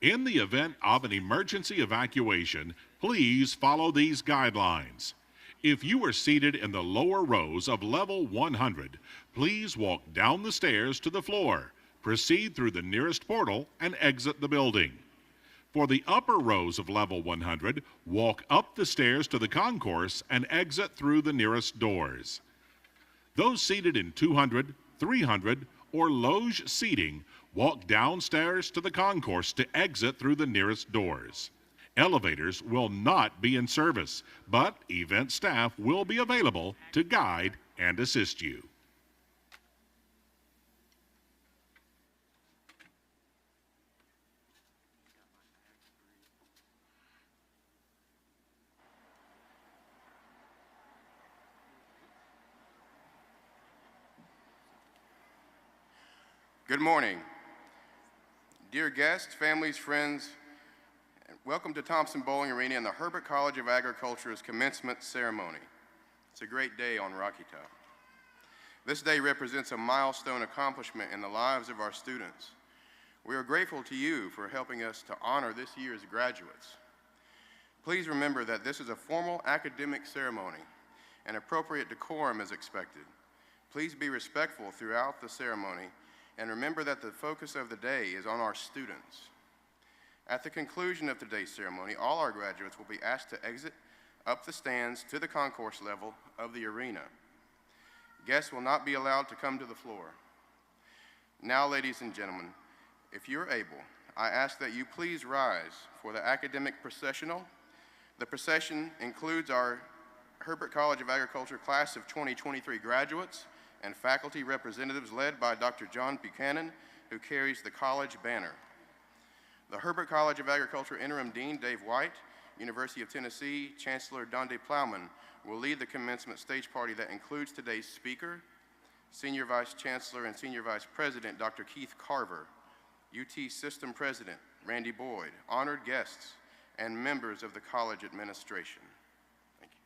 In the event of an emergency evacuation, please follow these guidelines. If you are seated in the lower rows of level 100, please walk down the stairs to the floor, proceed through the nearest portal, and exit the building. For the upper rows of level 100, walk up the stairs to the concourse and exit through the nearest doors. Those seated in 200, 300, or loge seating walk downstairs to the concourse to exit through the nearest doors. Elevators will not be in service, but event staff will be available to guide and assist you. Good morning. Dear guests, families, friends, welcome to Thompson-Boling Arena and the Herbert College of Agriculture's commencement ceremony. It's a great day on Rocky Top. This day represents a milestone accomplishment in the lives of our students. We are grateful to you for helping us to honor this year's graduates. Please remember that this is a formal academic ceremony and appropriate decorum is expected. Please be respectful throughout the ceremony and remember that the focus of the day is on our students. At the conclusion of today's ceremony, all our graduates will be asked to exit up the stands to the concourse level of the arena. Guests will not be allowed to come to the floor. Now, ladies and gentlemen, if you're able, I ask that you please rise for the academic processional. The procession includes our Herbert College of Agriculture class of 2023 graduates and faculty representatives led by Dr. John Buchanan, who carries the college banner. The Herbert College of Agriculture Interim Dean Dave White, University of Tennessee Chancellor Donde Plowman will lead the commencement stage party that includes today's speaker, Senior Vice Chancellor and Senior Vice President Dr. Keith Carver, UT System President Randy Boyd, honored guests, and members of the college administration. Thank you.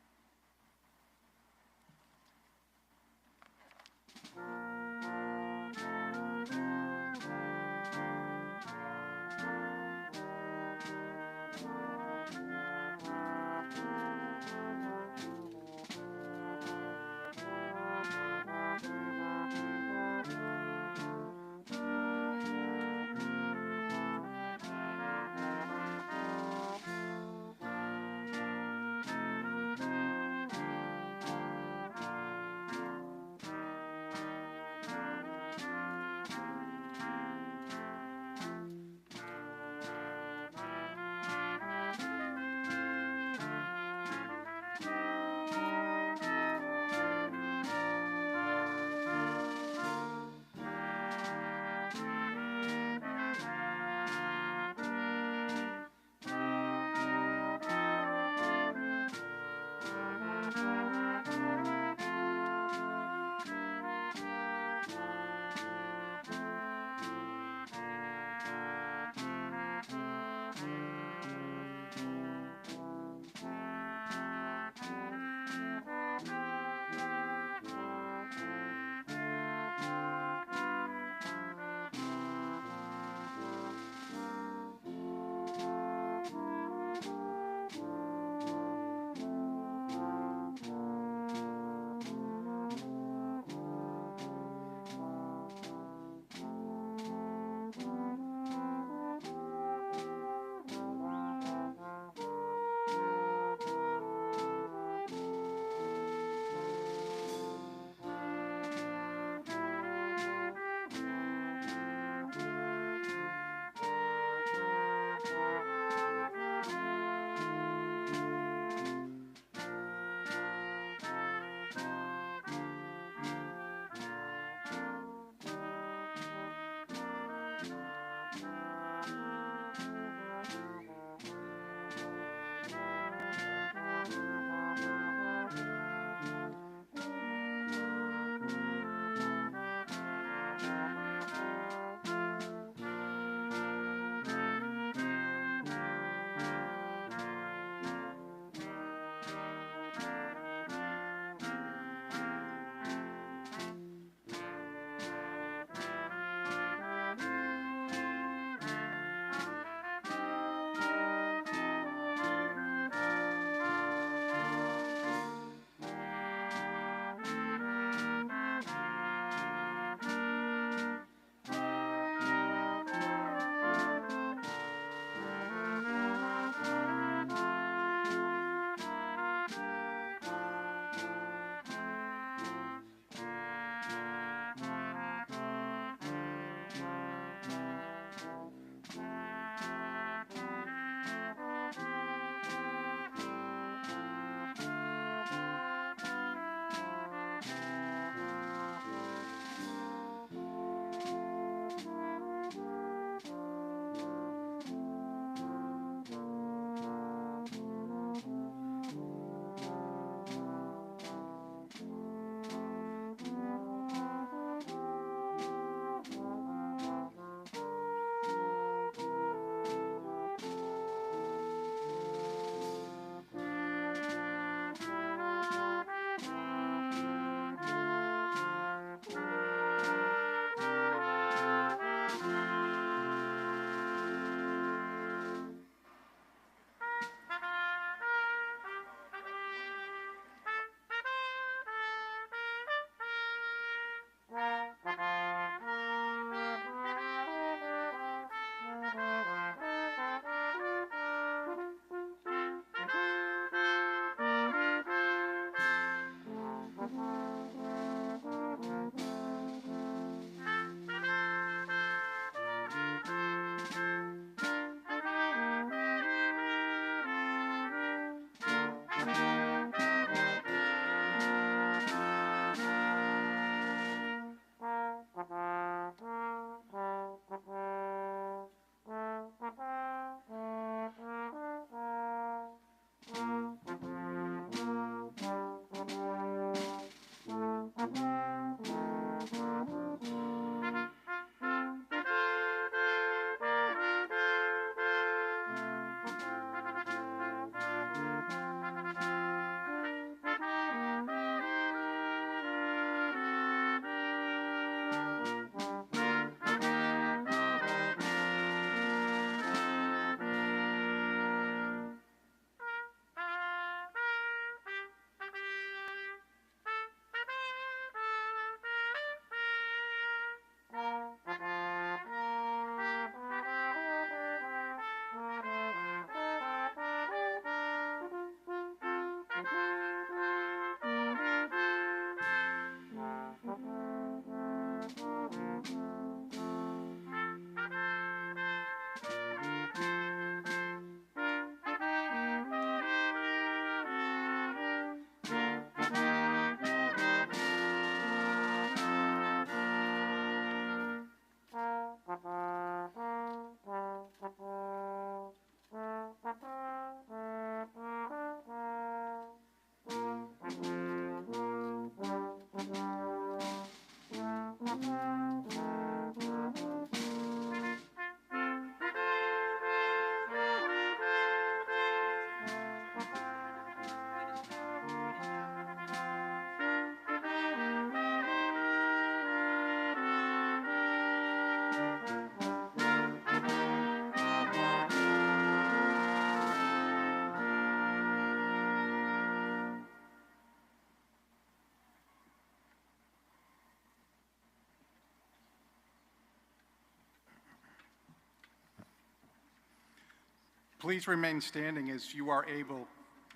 Please remain standing as you are able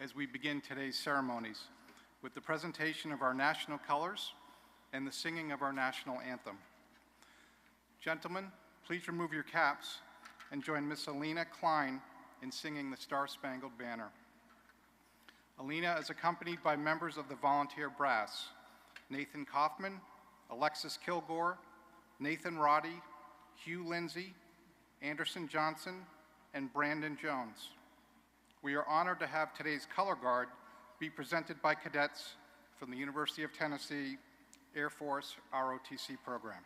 as we begin today's ceremonies with the presentation of our national colors and the singing of our national anthem. Gentlemen, please remove your caps and join Miss Alina Klein in singing the Star-Spangled Banner. Alina is accompanied by members of the volunteer brass, Nathan Kaufman, Alexis Kilgore, Nathan Roddy, Hugh Lindsay, Anderson Johnson, and Brandon Jones. We are honored to have today's color guard be presented by cadets from the University of Tennessee Air Force ROTC program.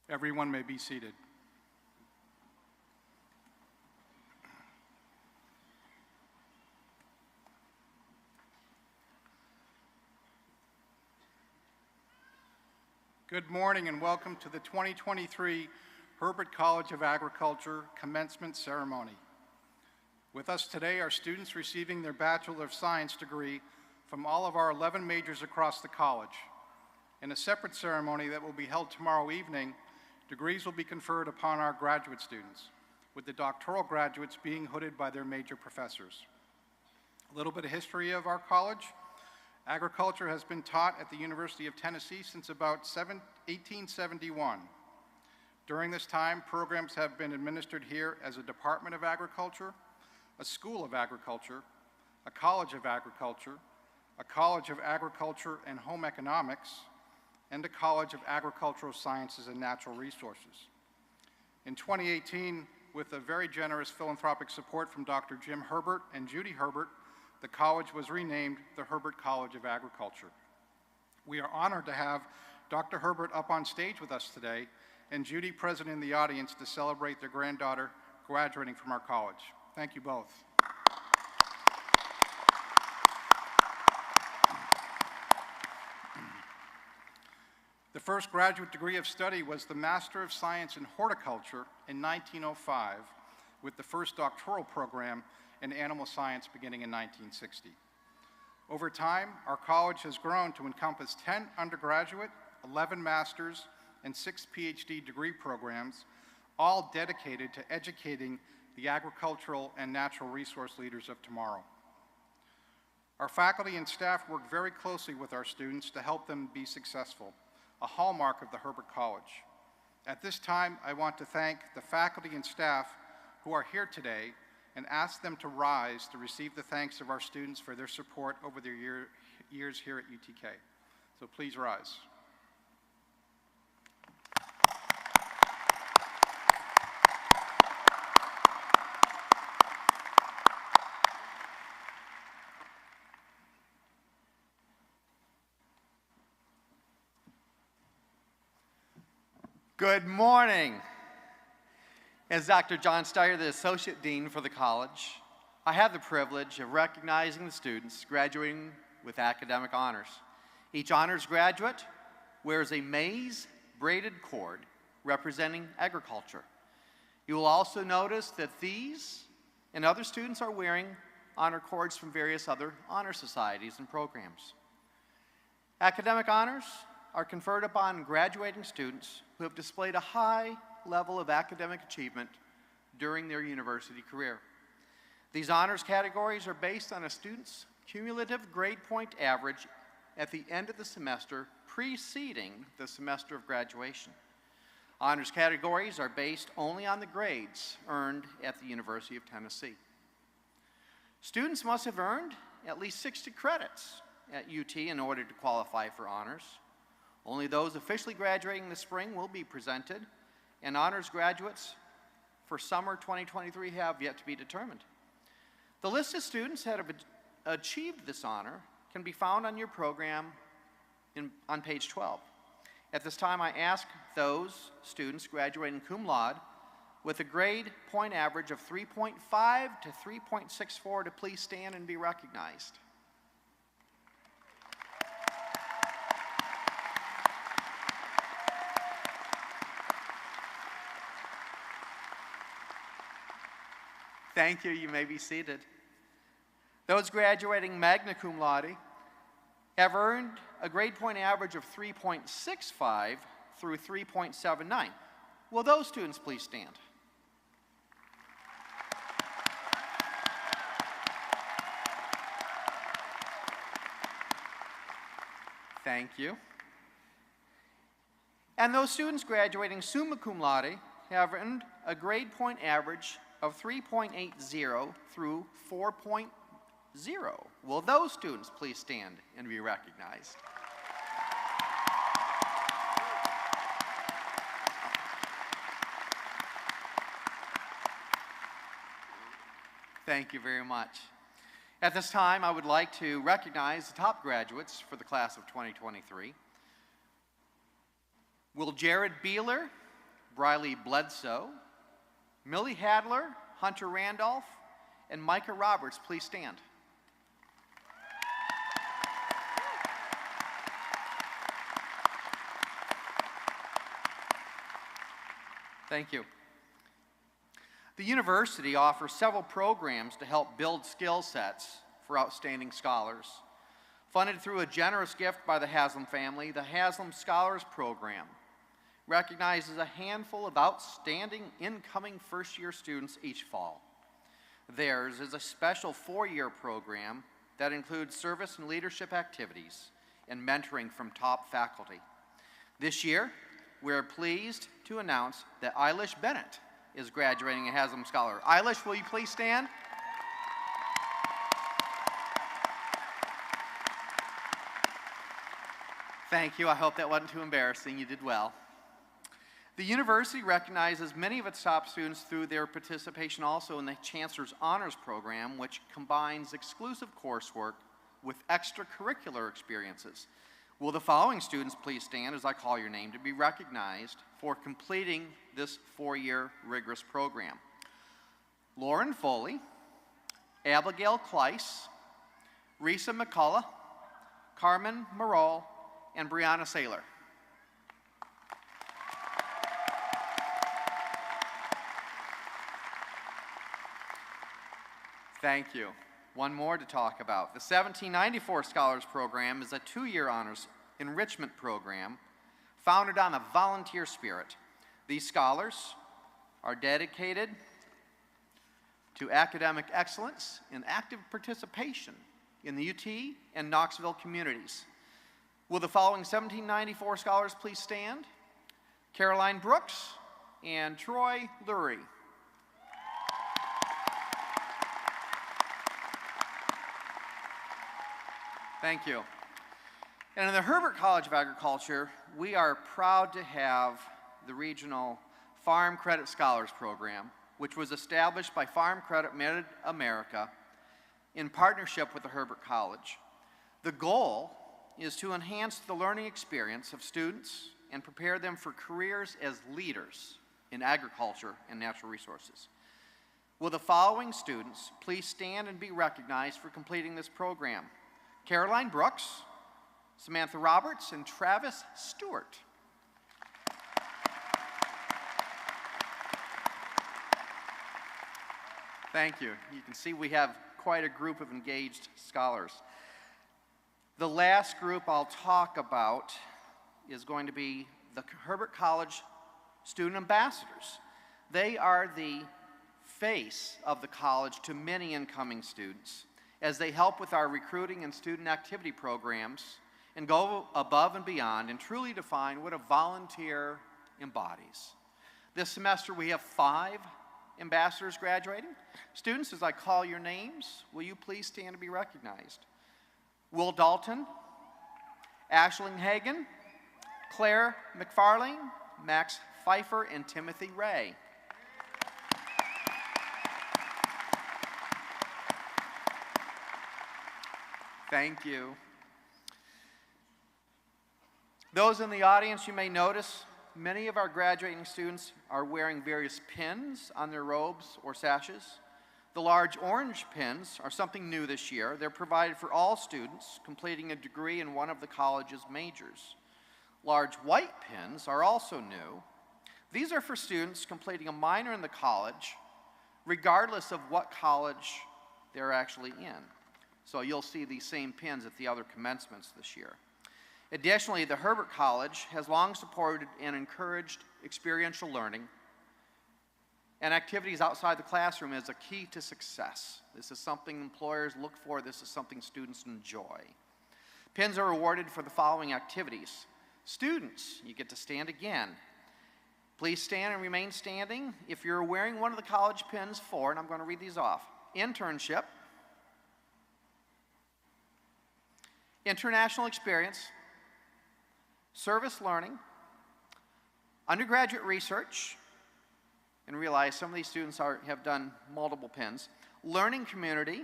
Everyone may be seated. Good morning and welcome to the 2023 Herbert College of Agriculture Commencement Ceremony. With us today are students receiving their Bachelor of Science degree from all of our 11 majors across the college. In a separate ceremony that will be held tomorrow evening, degrees will be conferred upon our graduate students, with the doctoral graduates being hooded by their major professors. A little bit of history of our college. Agriculture has been taught at the University of Tennessee since about 1871. During this time, programs have been administered here as a Department of Agriculture, a School of Agriculture, a College of Agriculture, a College of Agriculture and Home Economics, and a College of Agricultural Sciences and Natural Resources. In 2018, with a very generous philanthropic support from Dr. Jim Herbert and Judy Herbert, the college was renamed the Herbert College of Agriculture. We are honored to have Dr. Herbert up on stage with us today and Judy present in the audience to celebrate their granddaughter graduating from our college. Thank you both. The first graduate degree of study was the Master of Science in Horticulture in 1905, with the first doctoral program in animal science beginning in 1960. Over time, our college has grown to encompass 10 undergraduate, 11 master's, and 6 PhD degree programs, all dedicated to educating the agricultural and natural resource leaders of tomorrow. Our faculty and staff work very closely with our students to help them be successful, a hallmark of the Herbert College. At this time, I want to thank the faculty and staff who are here today and ask them to rise to receive the thanks of our students for their support over their years here at UTK. So please rise. Good morning. As Dr. John Steyer, the Associate Dean for the college, I have the privilege of recognizing the students graduating with academic honors. Each honors graduate wears a maize braided cord representing agriculture. You will also notice that these and other students are wearing honor cords from various other honor societies and programs. Academic honors are conferred upon graduating students who have displayed a high level of academic achievement during their university career. These honors categories are based on a student's cumulative grade point average at the end of the semester preceding the semester of graduation. Honors categories are based only on the grades earned at the University of Tennessee. Students must have earned at least 60 credits at UT in order to qualify for honors. Only those officially graduating this spring will be presented, and honors graduates for summer 2023 have yet to be determined. The list of students that have achieved this honor can be found on your program on page 12. At this time, I ask those students graduating cum laude with a grade point average of 3.5 to 3.64 to please stand and be recognized. Thank you. You may be seated. Those graduating magna cum laude have earned a grade point average of 3.65 through 3.79. Will those students please stand? Thank you. And those students graduating summa cum laude have earned a grade point average of 3.80 through 4.0. Will those students please stand and be recognized? Thank you very much. At this time, I would like to recognize the top graduates for the class of 2023. Will Jared Beeler, Briley Bledsoe, Millie Hadler, Hunter Randolph, and Micah Roberts please stand? Thank you. The university offers several programs to help build skill sets for outstanding scholars. Funded through a generous gift by the Haslam family, the Haslam Scholars Program recognizes a handful of outstanding incoming first-year students each fall. Theirs is a special four-year program that includes service and leadership activities and mentoring from top faculty. This year, we are pleased to announce that Eilish Bennett is graduating a Haslam Scholar. Eilish, will you please stand? Thank you. I hope that wasn't too embarrassing. You did well. The university recognizes many of its top students through their participation also in the Chancellor's Honors Program, which combines exclusive coursework with extracurricular experiences. Will the following students please stand as I call your name to be recognized for completing this 4-year rigorous program? Lauren Foley, Abigail Kleiss, Risa McCullough, Carmen Morol, and Brianna Saylor. Thank you. One more to talk about. The 1794 Scholars Program is a 2-year honors enrichment program founded on a volunteer spirit. These scholars are dedicated to academic excellence and active participation in the UT and Knoxville communities. Will the following 1794 scholars please stand? Caroline Brooks and Troy Lurie. Thank you. And in the Herbert College of Agriculture, we are proud to have the regional Farm Credit Scholars Program, which was established by Farm Credit Mid-America in partnership with the Herbert College. The goal is to enhance the learning experience of students and prepare them for careers as leaders in agriculture and natural resources. Will the following students please stand and be recognized for completing this program? Caroline Brooks, Samantha Roberts, and Travis Stewart. Thank you. You can see we have quite a group of engaged scholars. The last group I'll talk about is going to be the Herbert College Student Ambassadors. They are the face of the college to many incoming students as they help with our recruiting and student activity programs and go above and beyond and truly define what a volunteer embodies. This semester we have 5 ambassadors graduating. Students, as I call your names, will you please stand to be recognized? Will Dalton, Ashling Hagan, Claire McFarlane, Max Pfeiffer, and Timothy Ray. Thank you. Those in the audience, you may notice many of our graduating students are wearing various pins on their robes or sashes. The large orange pins are something new this year. They're provided for all students completing a degree in one of the college's majors. Large white pins are also new. These are for students completing a minor in the college, regardless of what college they're actually in. So you'll see these same pins at the other commencements this year. Additionally, the Herbert College has long supported and encouraged experiential learning and activities outside the classroom as a key to success. This is something employers look for. This is something students enjoy. Pins are awarded for the following activities. Students, you get to stand again. Please stand and remain standing if you're wearing one of the college pins for, and I'm going to read these off, internship, international experience, service learning, undergraduate research, and realize some of these students have done multiple pins, learning community,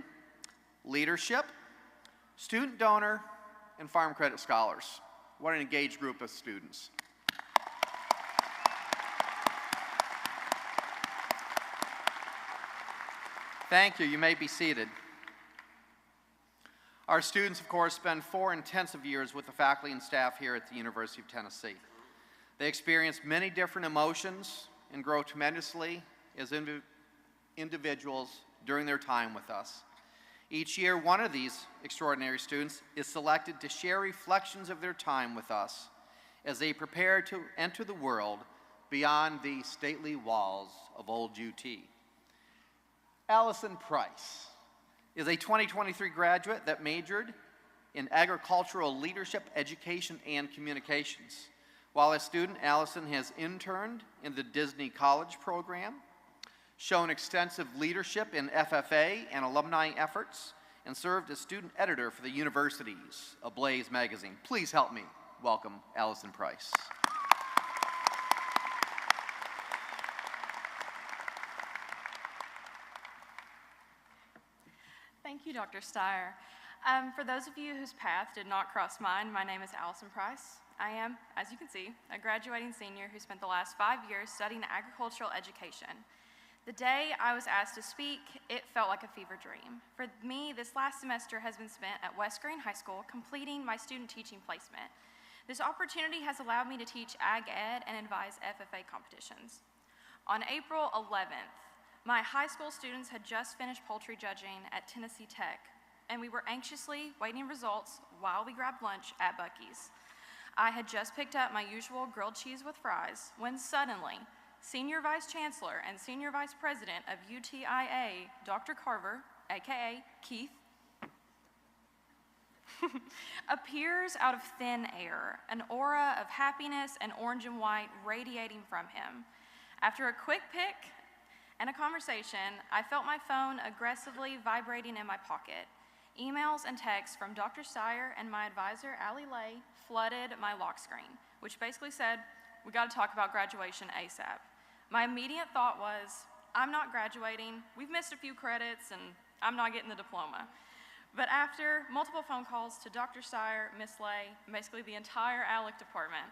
leadership, student donor, and farm credit scholars. What an engaged group of students. Thank you. You may be seated. Our students, of course, spend 4 intensive years with the faculty and staff here at the University of Tennessee. They experience many different emotions and grow tremendously as individuals during their time with us. Each year, one of these extraordinary students is selected to share reflections of their time with us as they prepare to enter the world beyond the stately walls of old UT. Allison Price is a 2023 graduate that majored in agricultural leadership, education, and communications. While a student, Allison has interned in the Disney College program, shown extensive leadership in FFA and alumni efforts, and served as student editor for the university's Ablaze magazine. Please help me welcome Allison Price. you, Dr. Steyer. For those of you whose path did not cross mine, my name is Allison Price. I am, as you can see, a graduating senior who spent the last 5 years studying agricultural education. The day I was asked to speak, it felt like a fever dream. For me, this last semester has been spent at West Green High School completing my student teaching placement. This opportunity has allowed me to teach Ag Ed and advise FFA competitions. On April 11th, my high school students had just finished poultry judging at Tennessee Tech, and we were anxiously waiting results while we grabbed lunch at Buc-ee's. I had just picked up my usual grilled cheese with fries when suddenly, Senior Vice Chancellor and Senior Vice President of UTIA, Dr. Carver, aka Keith, appears out of thin air, an aura of happiness and orange and white radiating from him. After a quick pick and a conversation, I felt my phone aggressively vibrating in my pocket. Emails and texts from Dr. Steyer and my advisor, Allie Lay, flooded my lock screen, which basically said, we gotta talk about graduation ASAP. My immediate thought was, I'm not graduating, we've missed a few credits, and I'm not getting the diploma. But after multiple phone calls to Dr. Steyer, Miss Lay, basically the entire ALEC department,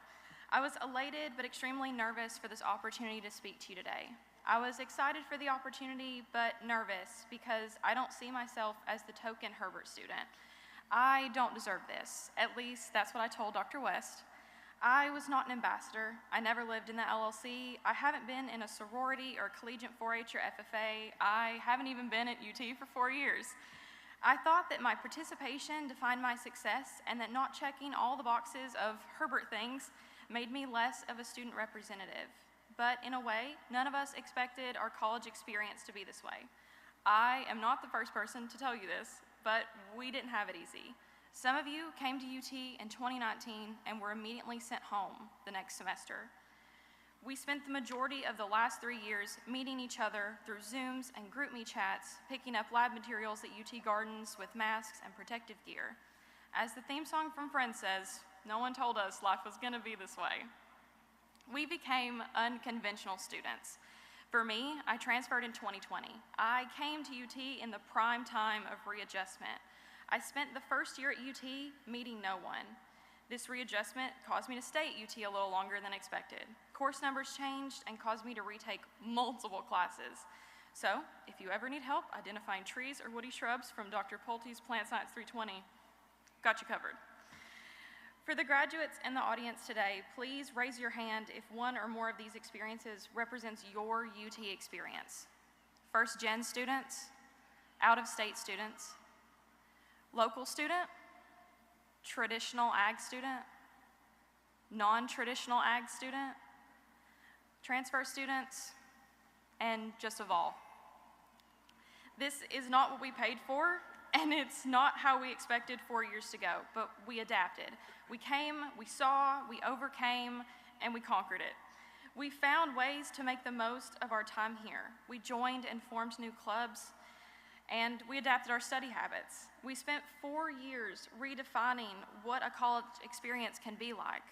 I was elated but extremely nervous for this opportunity to speak to you today. I was excited for the opportunity, but nervous because I don't see myself as the token Herbert student. I don't deserve this. At least that's what I told Dr. West. I was not an ambassador. I never lived in the LLC. I haven't been in a sorority or collegiate 4-H or FFA. I haven't even been at UT for 4 years. I thought that my participation defined my success and that not checking all the boxes of Herbert things made me less of a student representative. But in a way, none of us expected our college experience to be this way. I am not the first person to tell you this, but we didn't have it easy. Some of you came to UT in 2019 and were immediately sent home the next semester. We spent the majority of the last 3 years meeting each other through Zooms and GroupMe chats, picking up lab materials at UT Gardens with masks and protective gear. As the theme song from Friends says, no one told us life was gonna be this way. We became unconventional students. For me, I transferred in 2020. I came to UT in the prime time of readjustment. I spent the first year at UT meeting no one. This readjustment caused me to stay at UT a little longer than expected. Course numbers changed and caused me to retake multiple classes. So, if you ever need help identifying trees or woody shrubs from Dr. Pulte's Plant Science 320, got you covered. For the graduates in the audience today, please raise your hand if one or more of these experiences represents your UT experience. First-gen students, out-of-state students, local student, traditional ag student, non-traditional ag student, transfer students, and just of all. This is not what we paid for, and it's not how we expected 4 years to go, but we adapted. We came, we saw, we overcame, and we conquered it. We found ways to make the most of our time here. We joined and formed new clubs, and we adapted our study habits. We spent 4 years redefining what a college experience can be like.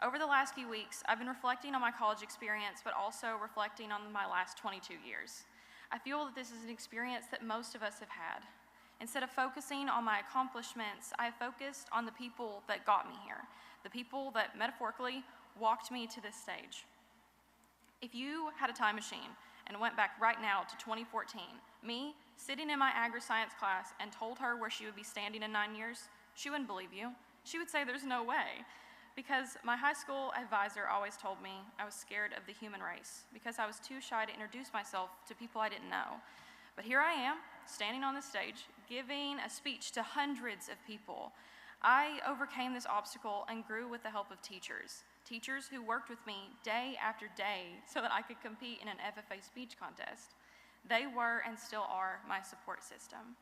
Over the last few weeks, I've been reflecting on my college experience, but also reflecting on my last 22 years. I feel that this is an experience that most of us have had. Instead of focusing on my accomplishments, I focused on the people that got me here, the people that metaphorically walked me to this stage. If you had a time machine and went back right now to 2014, me sitting in my agri-science class and told her where she would be standing in 9 years, she wouldn't believe you. She would say there's no way. Because my high school advisor always told me I was scared of the human race because I was too shy to introduce myself to people I didn't know. But here I am, standing on the stage, giving a speech to hundreds of people. I overcame this obstacle and grew with the help of teachers who worked with me day after day so that I could compete in an FFA speech contest. They were and still are my support system.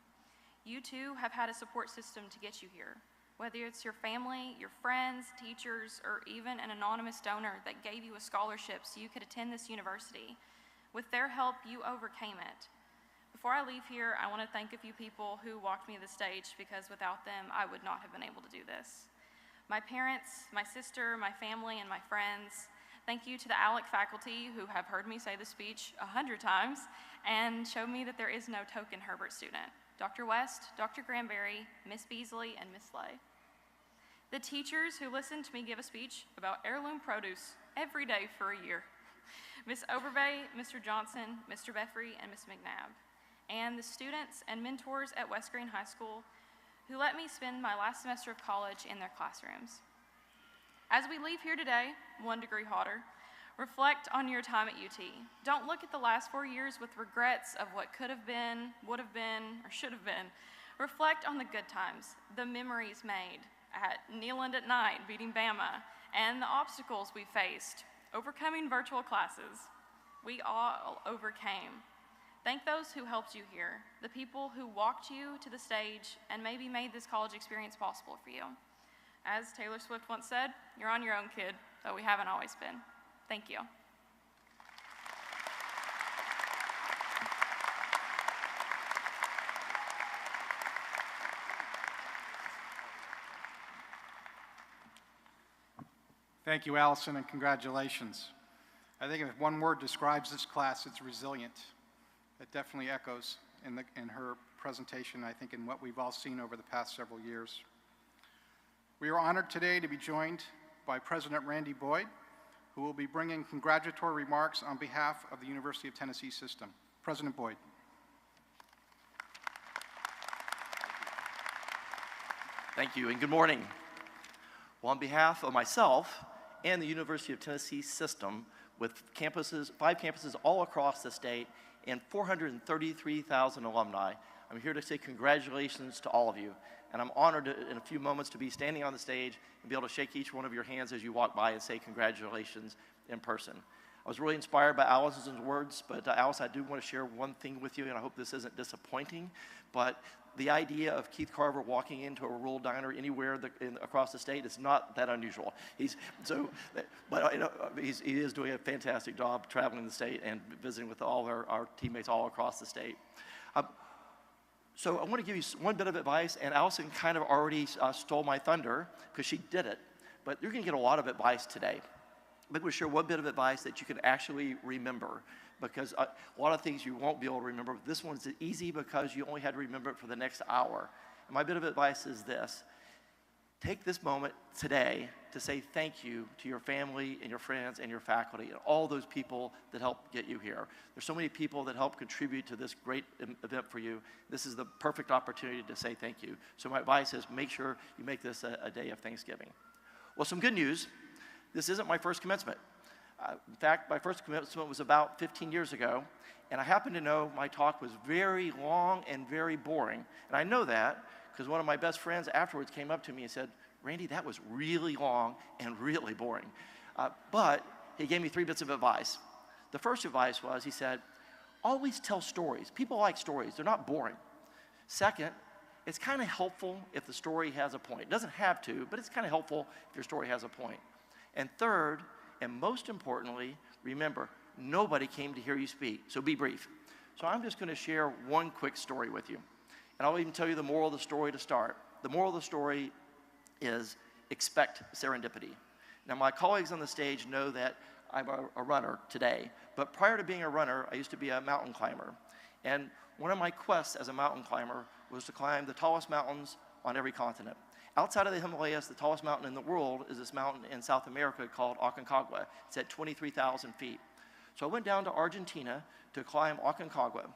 You too have had a support system to get you here, whether it's your family, your friends, teachers, or even an anonymous donor that gave you a scholarship so you could attend this university. With their help, you overcame it. Before I leave here, I want to thank a few people who walked me to the stage because without them, I would not have been able to do this. My parents, my sister, my family, and my friends. Thank you to the ALEC faculty who have heard me say the speech 100 times and showed me that there is no token Herbert student. Dr. West, Dr. Granberry, Miss Beasley, and Miss Lay. The teachers who listened to me give a speech about heirloom produce every day for a year. Miss Overbay, Mr. Johnson, Mr. Beffrey, and Miss McNabb. And the students and mentors at West Green High School who let me spend my last semester of college in their classrooms. As we leave here today, 1 degree hotter, reflect on your time at UT. Don't look at the last 4 years with regrets of what could have been, would have been, or should have been. Reflect on the good times, the memories made at Neyland at night, beating Bama, and the obstacles we faced, overcoming virtual classes. We all overcame. Thank those who helped you here, the people who walked you to the stage and maybe made this college experience possible for you. As Taylor Swift once said, you're on your own, kid, though we haven't always been. Thank you. Thank you, Allison, and congratulations. I think if one word describes this class, it's resilient. It definitely echoes in her presentation, I think, in what we've all seen over the past several years. We are honored today to be joined by President Randy Boyd, who will be bringing congratulatory remarks on behalf of the University of Tennessee system. President Boyd. Thank you, and good morning. Well, on behalf of myself and the University of Tennessee system, with 5 campuses all across the state and 433,000 alumni, I'm here to say congratulations to all of you. And I'm honored in a few moments to be standing on the stage and be able to shake each one of your hands as you walk by and say congratulations in person. I was really inspired by Allison's words, but Alice, I do want to share one thing with you, and I hope this isn't disappointing, but the idea of Keith Carver walking into a rural diner anywhere across the state is not that unusual. He is doing a fantastic job traveling the state and visiting with all our teammates all across the state. So I want to give you one bit of advice, and Allison kind of already stole my thunder because she did it, but you're going to get a lot of advice today. I'm going to share one bit of advice that you can actually remember, because a lot of things you won't be able to remember. This one's easy because you only had to remember it for the next hour. And my bit of advice is this. Take this moment today to say thank you to your family and your friends and your faculty and all those people that helped get you here. There's so many people that help contribute to this great event for you. This is the perfect opportunity to say thank you. So my advice is make sure you make this a day of Thanksgiving. Well, some good news. This isn't my first commencement. In fact, my first commencement was about 15 years ago, and I happen to know my talk was very long and very boring. And I know that because one of my best friends afterwards came up to me and said, Randy, that was really long and really boring. But he gave me 3 bits of advice. The first advice was, he said, always tell stories. People like stories. They're not boring. Second, it's kind of helpful if the story has a point. It doesn't have to, but it's kind of helpful if your story has a point. And third, and most importantly, remember, nobody came to hear you speak, so be brief. So I'm just going to share one quick story with you. And I'll even tell you the moral of the story to start. The moral of the story is expect serendipity. Now, my colleagues on the stage know that I'm a runner today, but prior to being a runner, I used to be a mountain climber. And one of my quests as a mountain climber was to climb the tallest mountains on every continent. Outside of the Himalayas, the tallest mountain in the world is this mountain in South America called Aconcagua. It's at 23,000 feet. So I went down to Argentina to climb Aconcagua.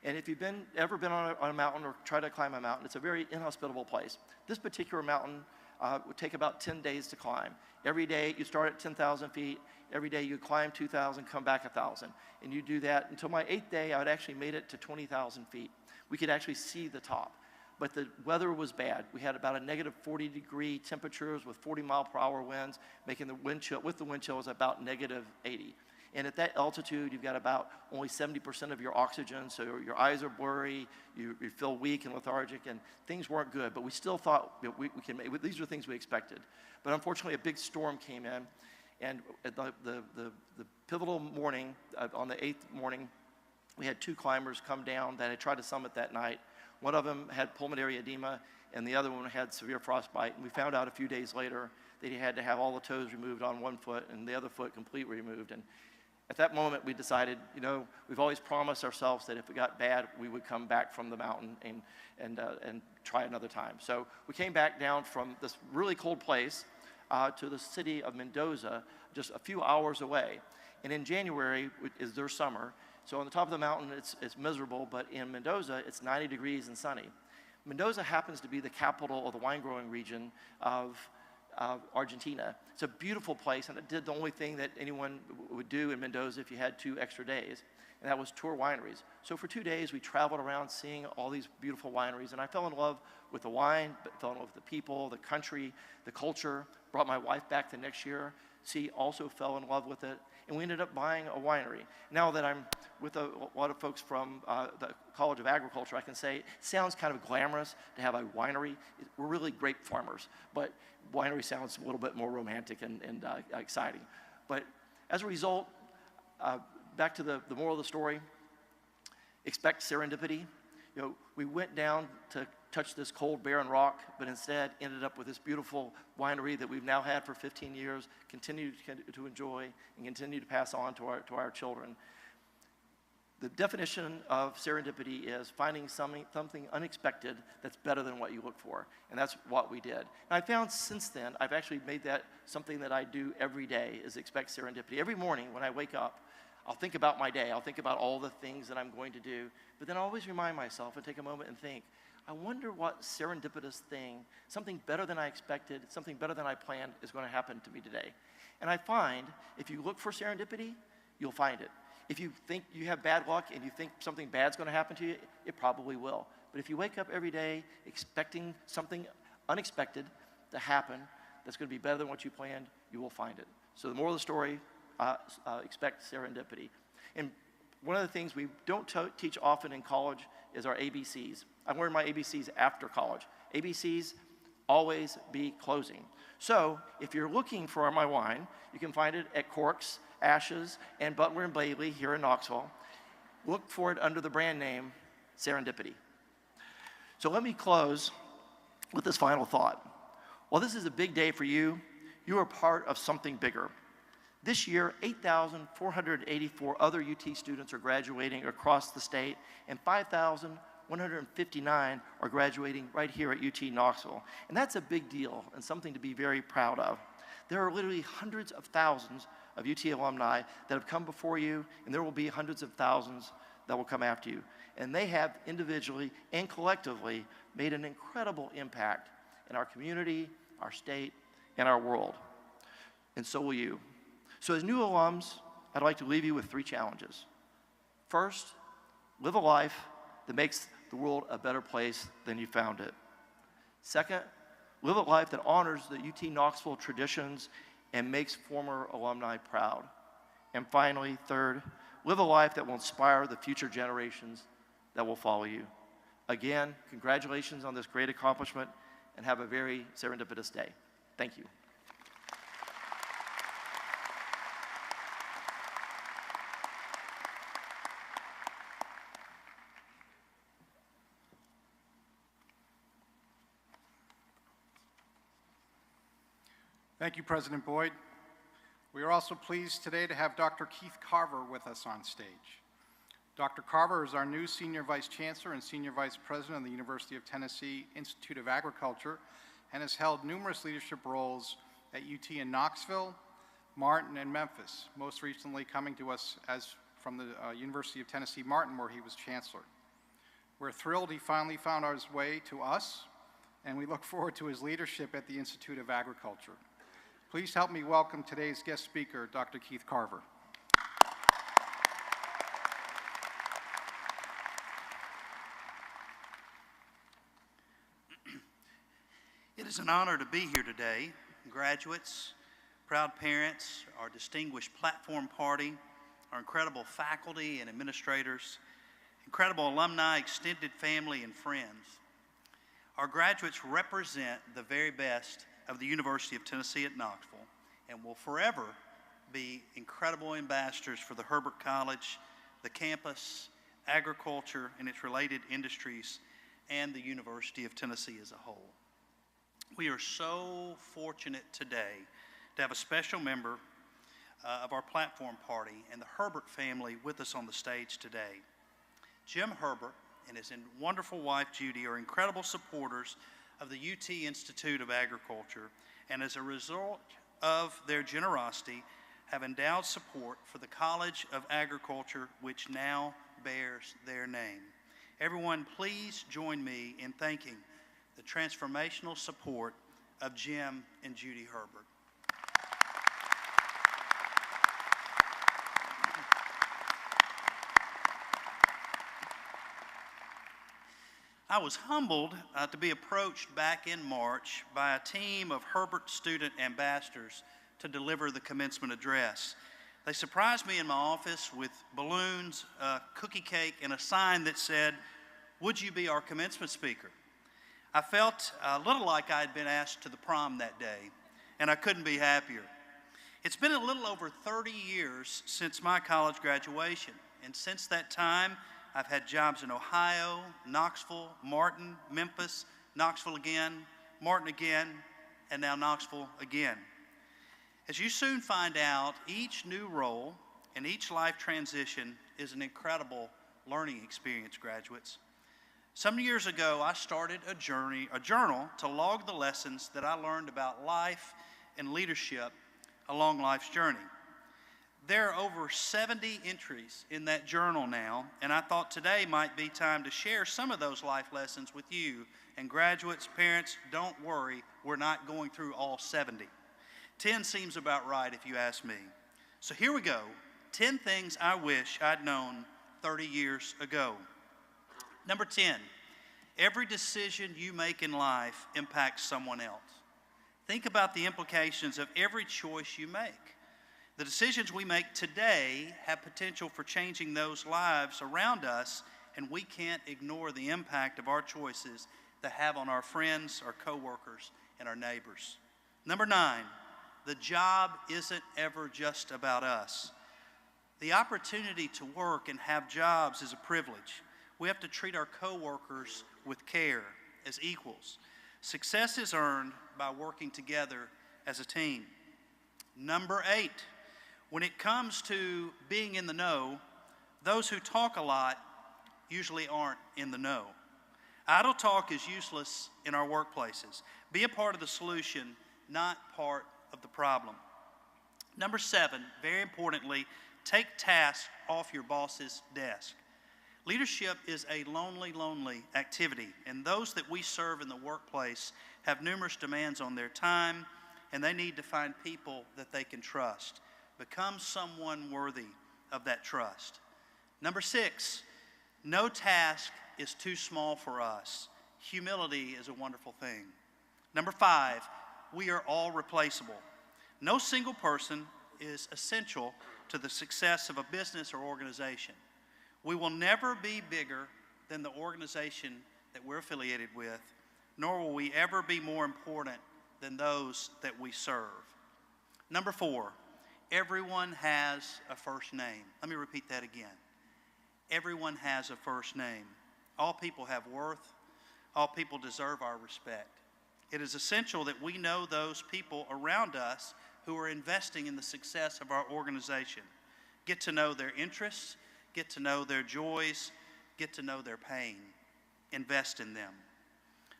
And if you've ever been on a mountain or tried to climb a mountain, it's a very inhospitable place. This particular mountain would take about 10 days to climb. Every day you start at 10,000 feet. Every day you climb 2,000, come back 1,000. And you do that until my 8th day, I had actually made it to 20,000 feet. We could actually see the top. But the weather was bad. We had about a negative 40-degree temperatures with 40-mile-per-hour winds, making the wind chill, with the wind chill, was about negative 80. And at that altitude, you've got about only 70% of your oxygen, so your eyes are blurry, you feel weak and lethargic, and things weren't good. But we still thought we can make, these are things we expected. But unfortunately, a big storm came in, and at the pivotal morning, on the 8th morning, we had 2 climbers come down that had tried to summit that night. One of them had pulmonary edema, and the other one had severe frostbite. And we found out a few days later that he had to have all the toes removed on one foot and the other foot completely removed. And At that moment, we decided, you know, we've always promised ourselves that if it got bad, we would come back from the mountain and try another time. So we came back down from this really cold place to the city of Mendoza, just a few hours away. And in January is their summer. So on the top of the mountain, it's miserable, but in Mendoza, it's 90 degrees and sunny. Mendoza happens to be the capital of the wine growing region of Argentina. It's a beautiful place, and it did the only thing that anyone would do in Mendoza if you had 2 extra days, and that was tour wineries. So for 2 days, we traveled around seeing all these beautiful wineries, and I fell in love with the wine, but fell in love with the people, the country, the culture, brought my wife back the next year. She also fell in love with it, and we ended up buying a winery. Now that I'm with a lot of folks from the College of Agriculture, I can say it sounds kind of glamorous to have a winery. We're really grape farmers, but winery sounds a little bit more romantic and exciting. But as a result, back to the moral of the story, expect serendipity. You know, we went down to touch this cold, barren rock, but instead ended up with this beautiful winery that we've now had for 15 years, continue to enjoy, and continue to pass on to our children. The definition of serendipity is finding something unexpected that's better than what you look for, and that's what we did. And I found since then, I've actually made that something that I do every day, is expect serendipity. Every morning when I wake up, I'll think about my day, I'll think about all the things that I'm going to do, but then I always remind myself and take a moment and think, I wonder what serendipitous thing, something better than I expected, something better than I planned is going to happen to me today. And I find if you look for serendipity, you'll find it. If you think you have bad luck and you think something bad's going to happen to you, it probably will. But if you wake up every day expecting something unexpected to happen that's going to be better than what you planned, you will find it. So the moral of the story, expect serendipity. And one of the things we don't teach often in college is our ABCs. I learned my ABCs after college. ABCs, always be closing. So if you're looking for my wine, you can find it at Corks, Ashes, and Butler and Bailey here in Knoxville. Look for it under the brand name Serendipity. So let me close with this final thought. While this is a big day for you, you are part of something bigger. This year, 8,484 other UT students are graduating across the state, and 5,159 are graduating right here at UT Knoxville. And that's a big deal and something to be very proud of. There are literally hundreds of thousands of UT alumni that have come before you, and there will be hundreds of thousands that will come after you. And they have individually and collectively made an incredible impact in our community, our state, and our world. And so will you. So as new alums, I'd like to leave you with 3 challenges. First, live a life that makes the world a better place than you found it. Second, live a life that honors the UT Knoxville traditions and makes former alumni proud. And finally, third, live a life that will inspire the future generations that will follow you. Again, congratulations on this great accomplishment, and have a very serendipitous day. Thank you. Thank you, President Boyd. We are also pleased today to have Dr. Keith Carver with us on stage. Dr. Carver is our new Senior Vice Chancellor and Senior Vice President of the University of Tennessee Institute of Agriculture, and has held numerous leadership roles at UT in Knoxville, Martin, and Memphis, most recently coming to us as from the University of Tennessee Martin, where he was Chancellor. We're thrilled he finally found his way to us, and we look forward to his leadership at the Institute of Agriculture. Please help me welcome today's guest speaker, Dr. Keith Carver. It is an honor to be here today. Graduates, proud parents, our distinguished platform party, our incredible faculty and administrators, incredible alumni, extended family, and friends. Our graduates represent the very best of the University of Tennessee at Knoxville and will forever be incredible ambassadors for the Herbert College, the campus, agriculture and its related industries, and the University of Tennessee as a whole. We are so fortunate today to have a special member of our platform party and the Herbert family with us on the stage today. Jim Herbert and his wonderful wife Judy are incredible supporters of the UT Institute of Agriculture, and as a result of their generosity, have endowed support for the College of Agriculture, which now bears their name. Everyone, please join me in thanking the transformational support of Jim and Judy Herbert. I was humbled to be approached back in March by a team of Herbert student ambassadors to deliver the commencement address. They surprised me in my office with balloons, a cookie cake, and a sign that said, "Would you be our commencement speaker?" I felt a little like I had been asked to the prom that day, and I couldn't be happier. It's been a little over 30 years since my college graduation, and since that time, I've had jobs in Ohio, Knoxville, Martin, Memphis, Knoxville again, Martin again, and now Knoxville again. As you soon find out, each new role and each life transition is an incredible learning experience, graduates. Some years ago, I started a journal to log the lessons that I learned about life and leadership along life's journey. There are over 70 entries in that journal now, and I thought today might be time to share some of those life lessons with you. And graduates, parents, don't worry, we're not going through all 70. 10 seems about right if you ask me. So here we go, 10 things I wish I'd known 30 years ago. Number 10, every decision you make in life impacts someone else. Think about the implications of every choice you make. The decisions we make today have potential for changing those lives around us, and we can't ignore the impact of our choices that have on our friends, our coworkers, and our neighbors. Number 9, the job isn't ever just about us. The opportunity to work and have jobs is a privilege. We have to treat our coworkers with care as equals. Success is earned by working together as a team. Number 8, when it comes to being in the know, those who talk a lot usually aren't in the know. Idle talk is useless in our workplaces. Be a part of the solution, not part of the problem. Number 7, very importantly, take tasks off your boss's desk. Leadership is a lonely activity, and those that we serve in the workplace have numerous demands on their time, and they need to find people that they can trust. Become someone worthy of that trust. Number 6, no task is too small for us. Humility is a wonderful thing. Number 5, we are all replaceable. No single person is essential to the success of a business or organization. We will never be bigger than the organization that we're affiliated with, nor will we ever be more important than those that we serve. Number 4, everyone has a first name. Let me repeat that again. Everyone has a first name. All people have worth. All people deserve our respect. It is essential that we know those people around us who are investing in the success of our organization. Get to know their interests, get to know their joys, get to know their pain. Invest in them.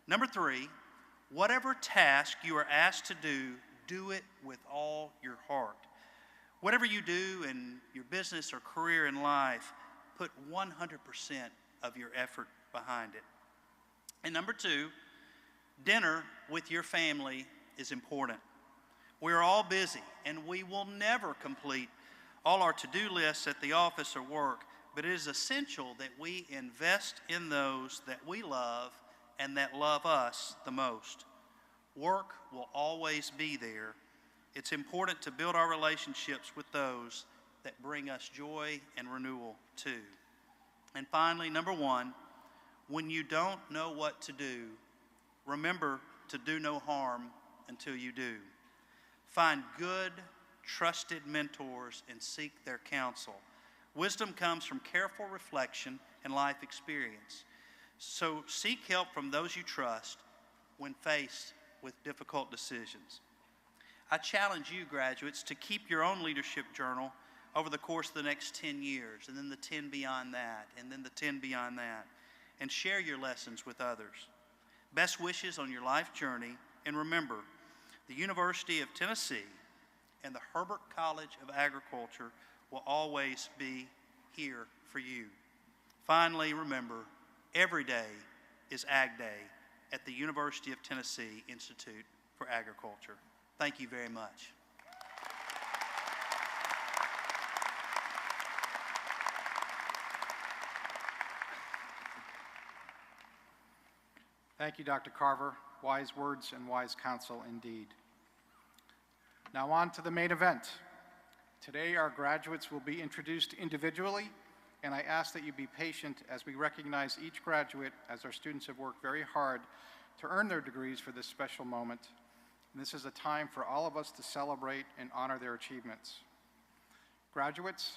Number 3, whatever task you are asked to do it with all your heart. Whatever you do in your business or career in life, put 100% of your effort behind it. And number 2, dinner with your family is important. We are all busy, and we will never complete all our to-do lists at the office or work, but it is essential that we invest in those that we love and that love us the most. Work will always be there. It's important to build our relationships with those that bring us joy and renewal too. And finally, number 1, when you don't know what to do, remember to do no harm until you do. Find good, trusted mentors and seek their counsel. Wisdom comes from careful reflection and life experience. So seek help from those you trust when faced with difficult decisions. I challenge you, graduates, to keep your own leadership journal over the course of the next 10 years, and then the 10 beyond that, and then the 10 beyond that, and share your lessons with others. Best wishes on your life journey, and remember, the University of Tennessee and the Herbert College of Agriculture will always be here for you. Finally, remember, every day is Ag Day at the University of Tennessee Institute for Agriculture. Thank you very much. Thank you, Dr. Carver. Wise words and wise counsel indeed. Now on to the main event. Today, our graduates will be introduced individually, and I ask that you be patient as we recognize each graduate, as our students have worked very hard to earn their degrees for this special moment. And this is a time for all of us to celebrate and honor their achievements. Graduates,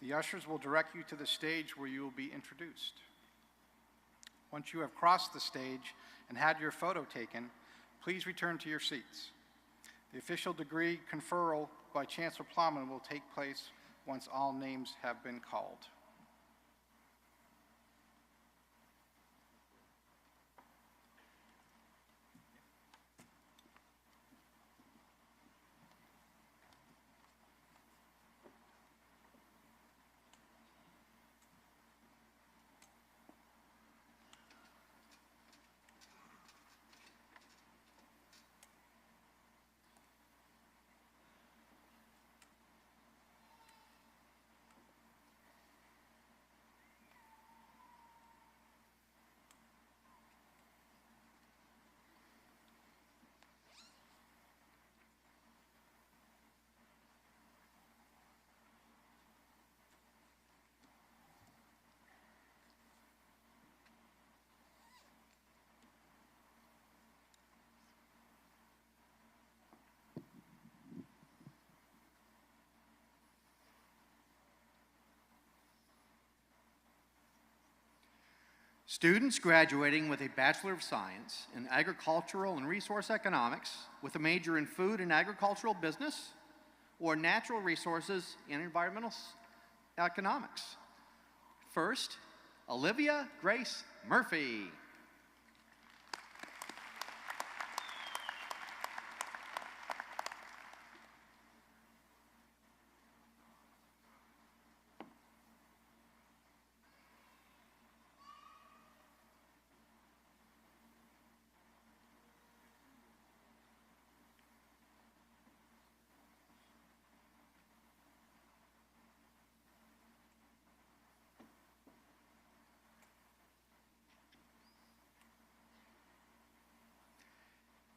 the ushers will direct you to the stage where you will be introduced. Once you have crossed the stage and had your photo taken, please return to your seats. The official degree conferral by Chancellor Plowman will take place once all names have been called. Students graduating with a Bachelor of Science in Agricultural and Resource Economics with a major in Food and Agricultural Business or Natural Resources and Environmental Economics. First, Olivia Grace Murphy.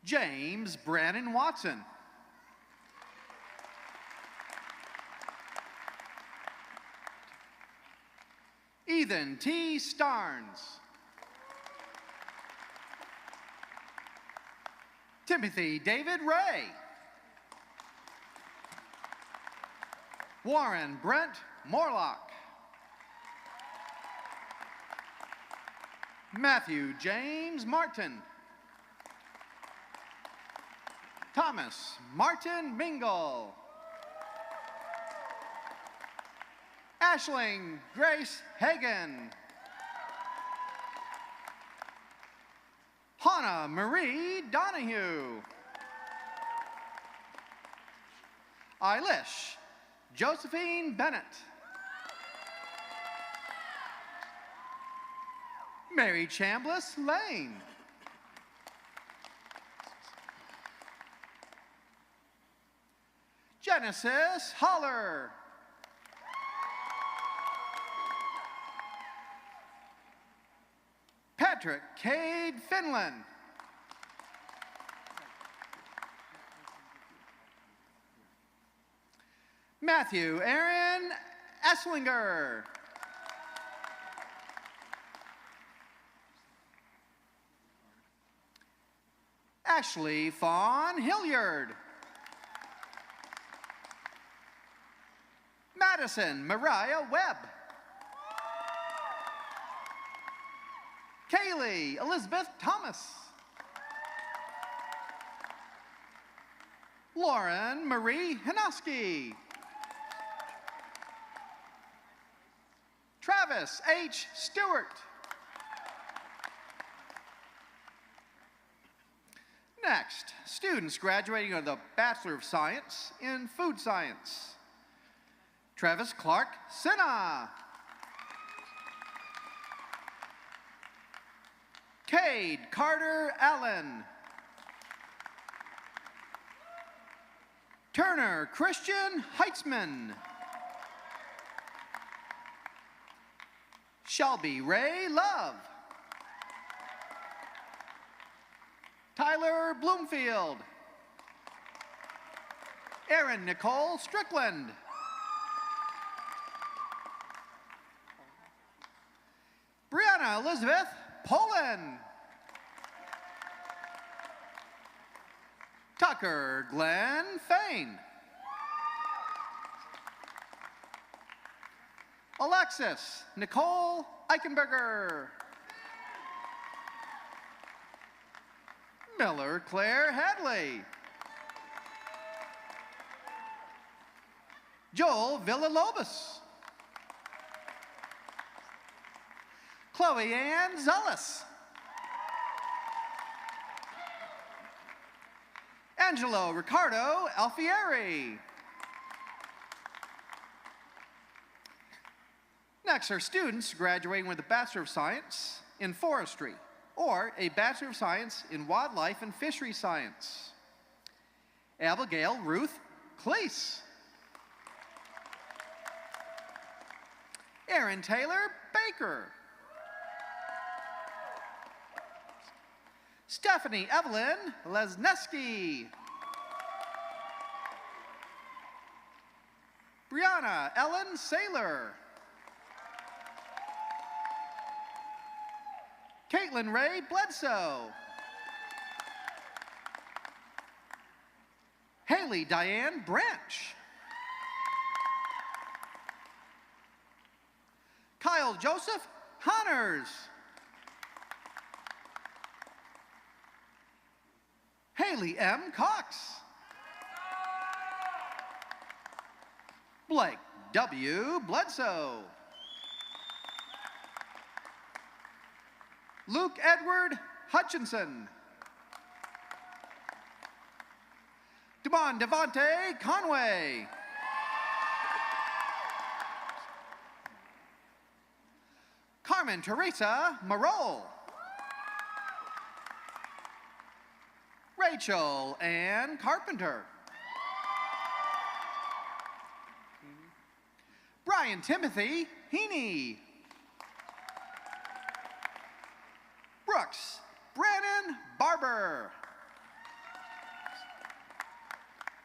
James Brannon Watson. Ethan T. Starnes. Timothy David Ray. Warren Brent Morlock. Matthew James Martin. Thomas Martin Mingle. Ashling Grace Hagan. Hannah Marie Donahue. Eilish Josephine Bennett. Mary Chambliss Lane. Genesis Holler. Patrick Cade Finland. Matthew Aaron Esslinger. Ashley Fawn Hilliard. Madison Mariah Webb. Kaylee Elizabeth Thomas. Lauren Marie Hinoski. Travis H. Stewart. Next, students graduating with a Bachelor of Science in Food Science. Travis Clark Sinha. Cade Carter Allen. Turner Christian Heitzman. Shelby Ray Love. Tyler Bloomfield. Erin Nicole Strickland. Brianna Elizabeth Poland. Tucker Glenn Fain. Alexis Nicole Eichenberger. Miller Claire Hadley. Joel Villalobos. Chloe Ann Zullis. Angelo Ricardo Alfieri. Next are students graduating with a Bachelor of Science in Forestry or a Bachelor of Science in Wildlife and Fishery Science. Abigail Ruth Cleese. Aaron Taylor Baker. Stephanie Evelyn Lesneski. Brianna Ellen Saylor. Caitlin Ray Bledsoe. Haley Diane Branch. Kyle Joseph Honners. Haley M. Cox. Blake W. Bledsoe. Luke Edward Hutchinson. Devon Devontae Conway. Carmen Teresa Marole. Rachel Ann Carpenter. Brian Timothy Heaney. Brooks Brannon Barber.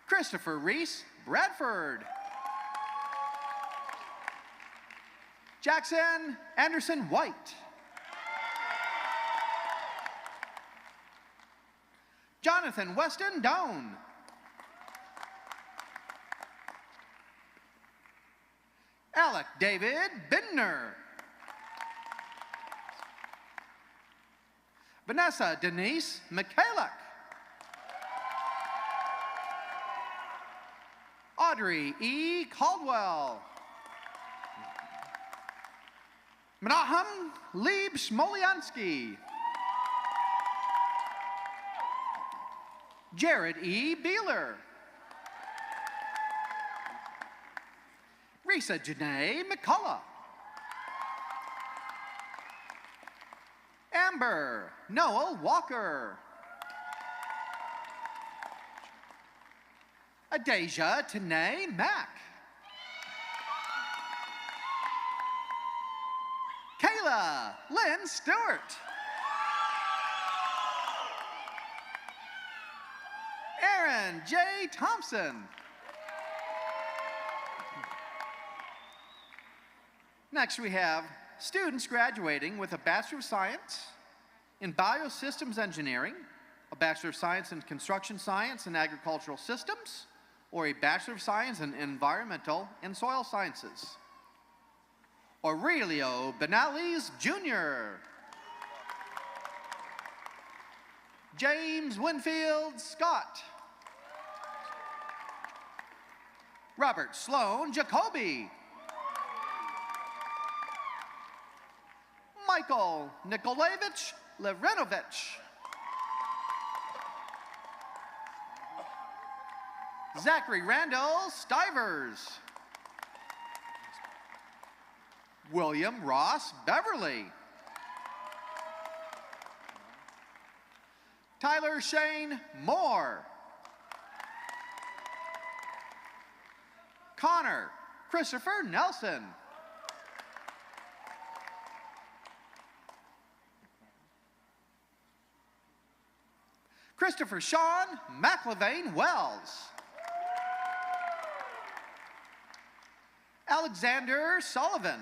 Christopher Reese Bradford. Jackson Anderson White. Jonathan Weston Doan. Alec David Bindner. Vanessa Denise McCalloch. Audrey E. Caldwell. Menachem Lieb Smolyansky. Jared E. Beeler. Risa Janae McCullough. Amber Noel Walker. Adasia Tanae Mack. Kayla Lynn Stewart. Aaron J. Thompson. Next we have students graduating with a Bachelor of Science in Biosystems Engineering, a Bachelor of Science in Construction Science and Agricultural Systems, or a Bachelor of Science in Environmental and Soil Sciences. Aurelio Benales Jr. James Winfield Scott. Robert Sloan Jacoby. Michael Nikolaevich Levrenovich. Zachary Randall Stivers. William Ross Beverly. Tyler Shane Moore. Connor Christopher Nelson. Christopher Sean McLevain Wells. Alexander Sullivan.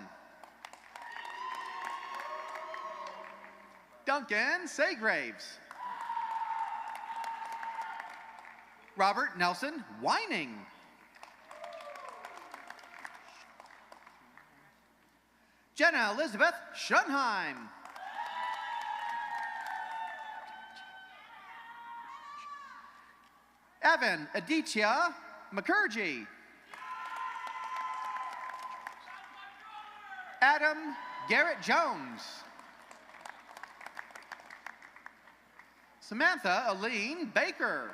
Duncan Saygraves. Robert Nelson Whining. Jenna Elizabeth Schunheim. Evan Aditya McCurgy. Adam Garrett Jones. Samantha Aline Baker.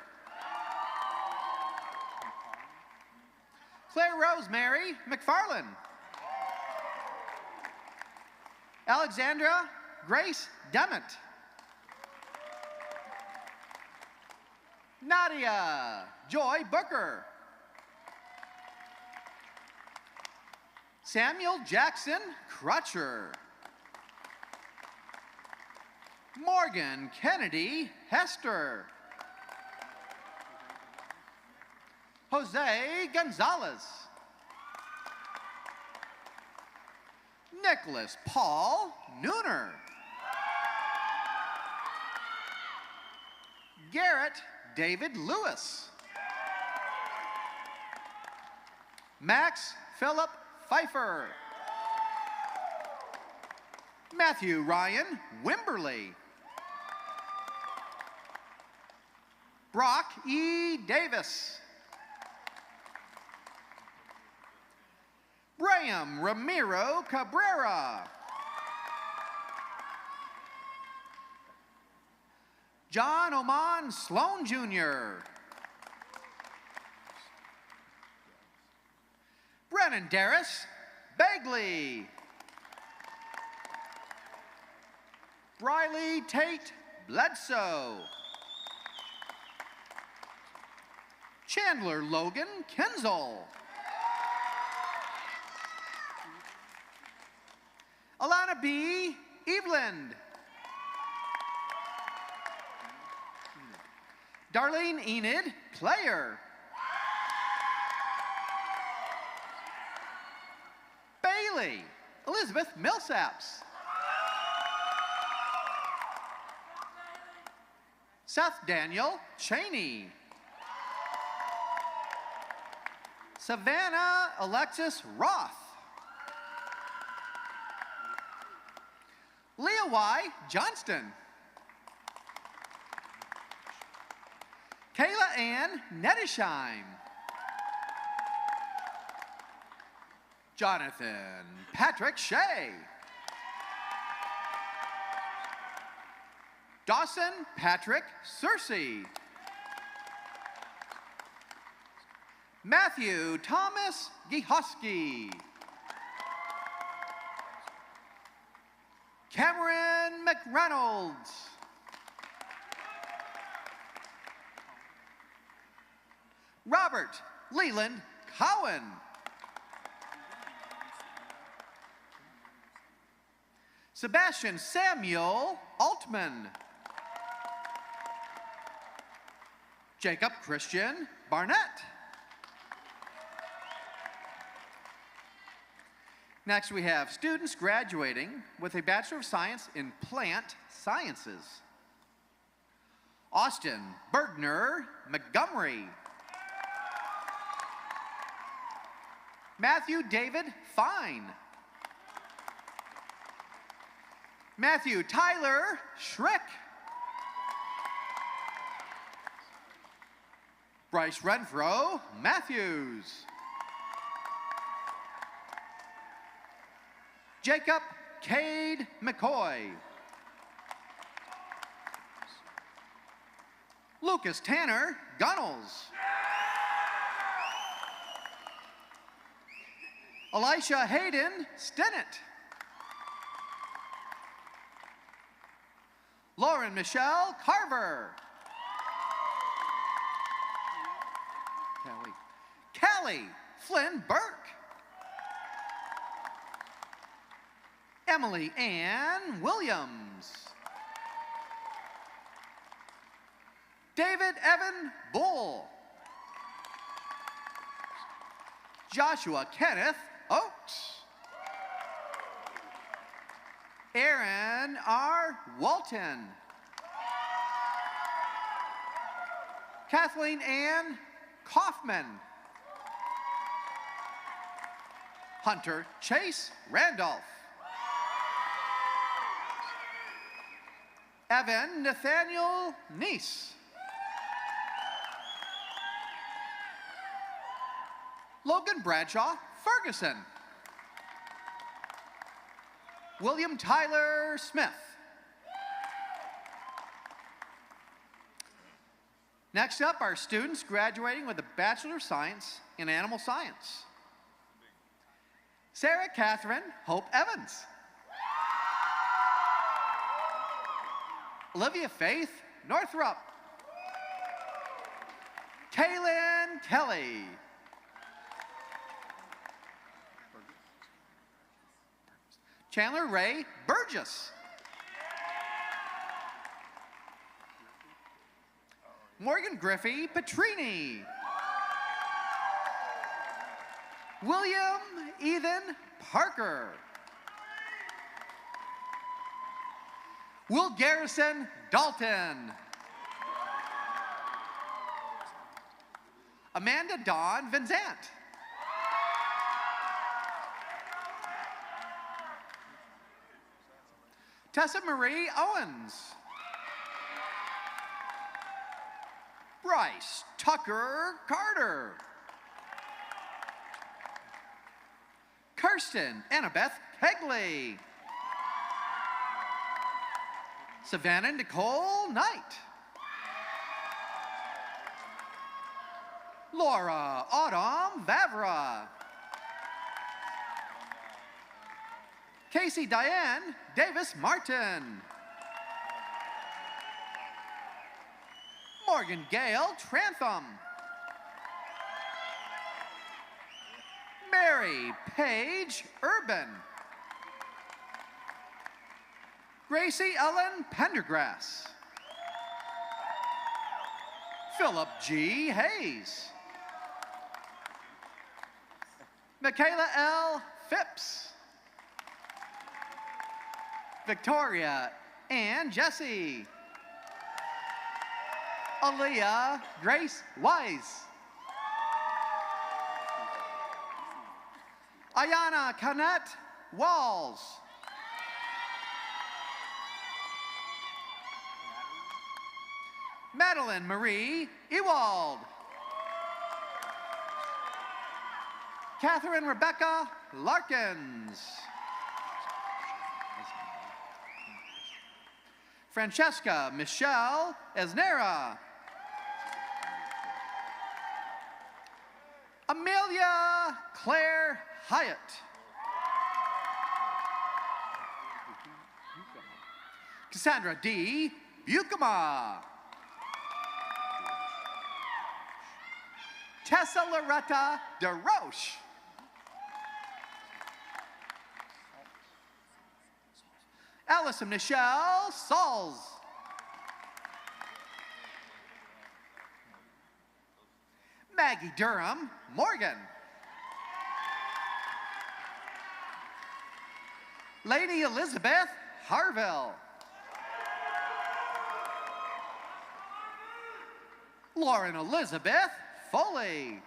Claire Rosemary McFarland. Alexandra Grace Demmett. Nadia Joy Booker. Samuel Jackson Crutcher. Morgan Kennedy Hester. Jose Gonzalez. Nicholas Paul Nooner. Garrett David Lewis. Max Philip Pfeiffer. Matthew Ryan Wimberly. Brock E. Davis. Graham Ramiro Cabrera. John Oman Sloan Jr. Brennan Darris Bagley. Briley Tate Bledsoe. Chandler Logan Kenzel. Alana B. Eveland. Darlene Enid Player. Bailey Elizabeth Millsaps. Seth Daniel Cheney. Savannah Alexis Roth. Leah Y. Johnston. Kayla Ann Nettesheim. Jonathan Patrick Shea. Dawson Patrick Searcy. Matthew Thomas Gihosky. Cameron McReynolds. Robert Leland Cowan. Sebastian Samuel Altman. Jacob Christian Barnett. Next, we have students graduating with a Bachelor of Science in Plant Sciences. Austin Bergner Montgomery. Matthew David Fine. Matthew Tyler Schrick. Bryce Renfro Matthews. Jacob Cade McCoy. Lucas Tanner Gunnels. Elisha Hayden Stennett. Lauren Michelle Carver. Callie Flynn Burke. Emily Ann Williams. David Evan Bull. Joshua Kenneth Oakes. Aaron R. Walton. Kathleen Ann Kaufman. Hunter Chase Randolph. Evan Nathaniel Neese. Logan Bradshaw Ferguson. William Tyler Smith. Next up are students graduating with a Bachelor of Science in Animal Science. Sarah Catherine Hope Evans. Olivia Faith Northrup. Kaylin Kelly. Chandler Ray Burgess. Morgan Griffey Petrini. William Ethan Parker. Will Garrison Dalton. Amanda Dawn Vincent. Tessa Marie Owens. Bryce Tucker Carter. Kirsten Annabeth Kegley. Savannah Nicole Knight. Laura Autumn Vavra. Casey Diane Davis Martin. Morgan Gale Trantham. Mary Paige Urban. Gracie Ellen Pendergrass. Philip G. Hayes. Michaela L. Phipps. Victoria Ann Jesse. Aaliyah Grace Wise. Ayana Canet Walls. Madeline Marie Ewald. Catherine Rebecca Larkins. Francesca Michelle Esnera. Amelia Claire Hyatt. Cassandra D. Bucama. Tessa Loretta DeRoche. Allison Michelle Sauls. Maggie Durham Morgan. Lady Elizabeth Harville. Lauren Elizabeth Foley.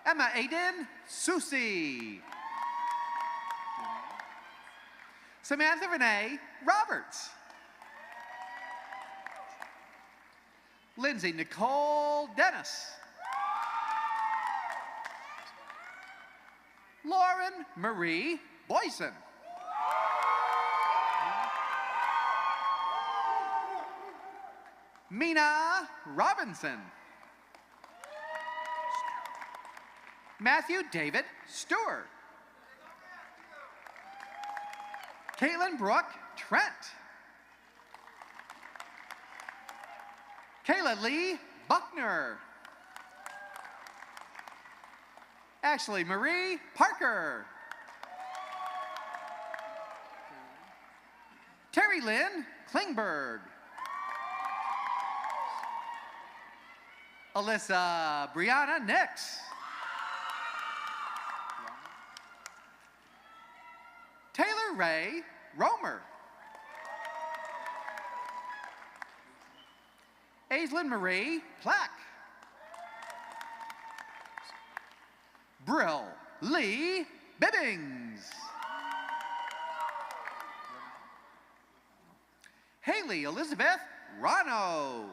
Emma Aiden Susie. Samantha Renee Roberts. Lindsay Nicole Dennis. Lauren Marie Boyson. Mina Robinson. Matthew David Stewart. Caitlin Brooke Trent. Kayla Lee Buckner. Ashley Marie Parker. Terry Lynn Klingberg. Alyssa Brianna Nix. Taylor Ray Romer. Aislinn Marie Plack. Brill Lee Bibbings. Haley Elizabeth Rano.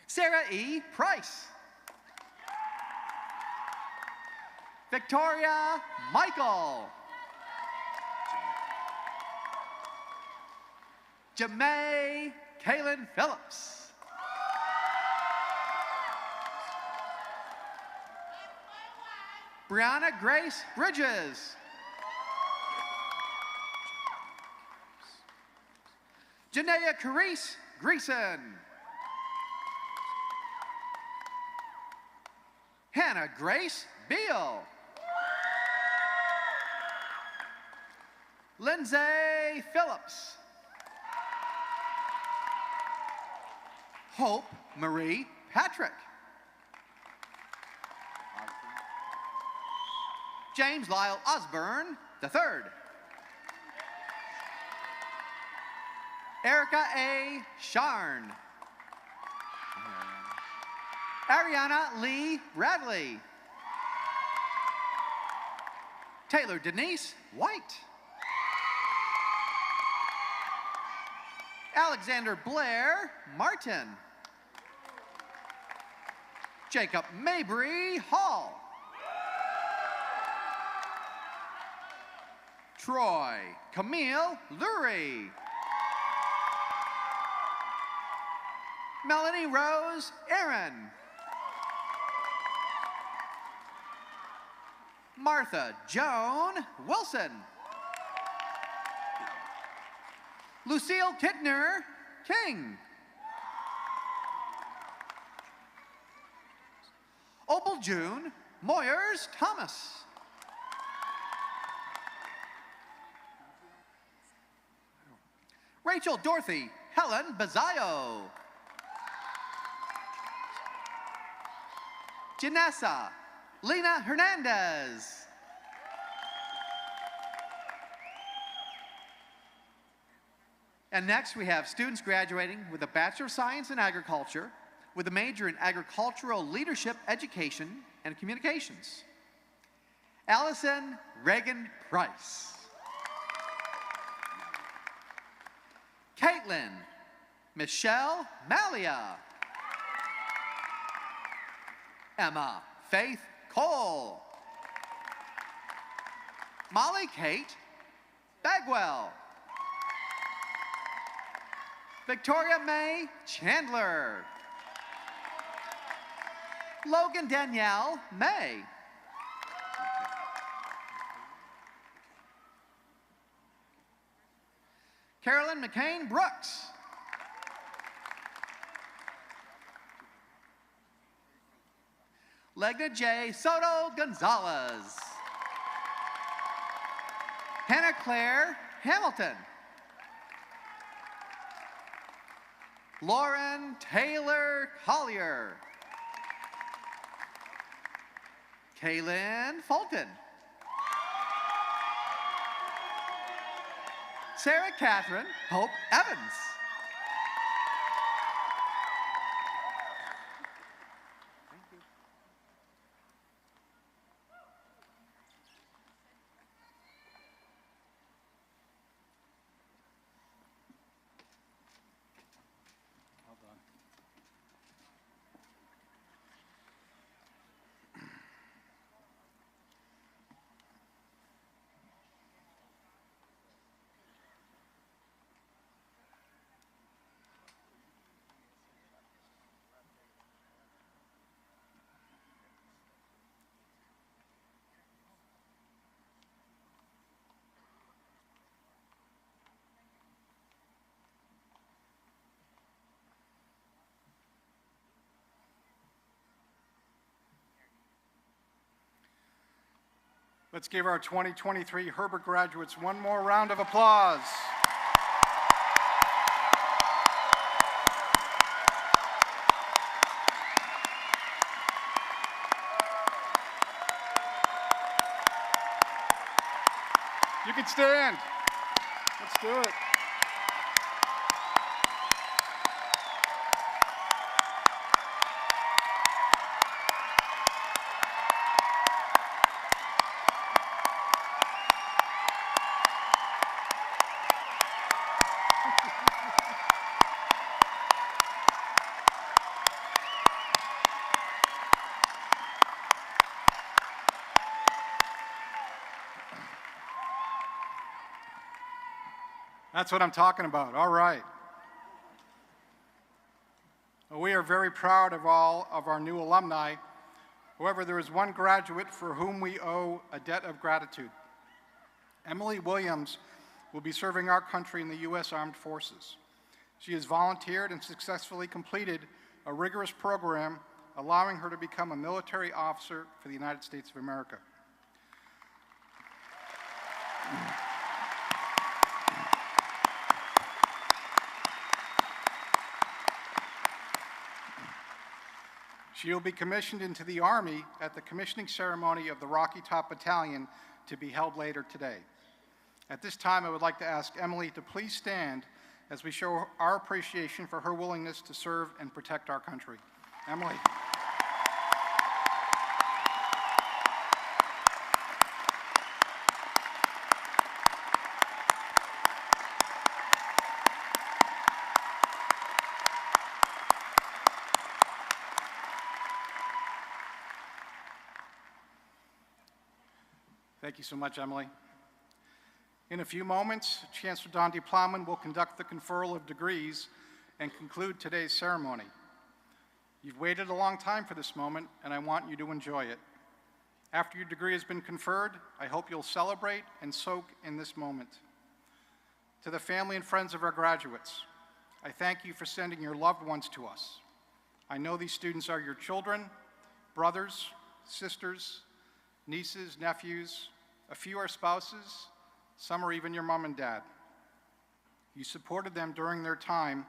Sarah E. Price. Victoria Michael. Jamae Kaylin Phillips. Brianna Grace Bridges. Janaea Carice Greason. Hannah Grace Beal. Lindsay Phillips. Hope Marie Patrick. James Lyle Osborne III. Erica A. Sharn. Ariana Lee Bradley. Taylor Denise White. Alexander Blair Martin. Jacob Mabry Hall. Troy Camille Lurie. Melanie Rose Aaron. Martha Joan Wilson. Lucille Kittner King. Opal June Moyers Thomas. Rachel Dorothy Helen Bazayo. Janessa Lena Hernandez. And next we have students graduating with a Bachelor of Science in Agriculture with a major in Agricultural Leadership Education and Communications. Allison Reagan Price. Caitlin Michelle Malia. Emma Faith Cole. Molly Kate Bagwell. Victoria May Chandler. Logan Danielle May. Carolyn McCain Brooks. Legna J. Soto Gonzalez. Hannah Claire Hamilton. Lauren Taylor Collier. Kaylin Fulton. Sarah Catherine Hope Evans. Let's give our 2023 Herbert graduates one more round of applause. You can stand. Let's do it. That's what I'm talking about. All right. Well, we are very proud of all of our new alumni. However, there is one graduate for whom we owe a debt of gratitude. Emily Williams will be serving our country in the U.S. Armed Forces. She has volunteered and successfully completed a rigorous program allowing her to become a military officer for the United States of America. She will be commissioned into the Army at the commissioning ceremony of the Rocky Top Battalion to be held later today. At this time, I would like to ask Emily to please stand as we show our appreciation for her willingness to serve and protect our country. Emily. Thank you so much, Emily. In a few moments, Chancellor Dondi Plowman will conduct the conferral of degrees and conclude today's ceremony. You've waited a long time for this moment, and I want you to enjoy it. After your degree has been conferred, I hope you'll celebrate and soak in this moment. To the family and friends of our graduates, I thank you for sending your loved ones to us. I know these students are your children, brothers, sisters, nieces, nephews, a few are spouses, some are even your mom and dad. You supported them during their time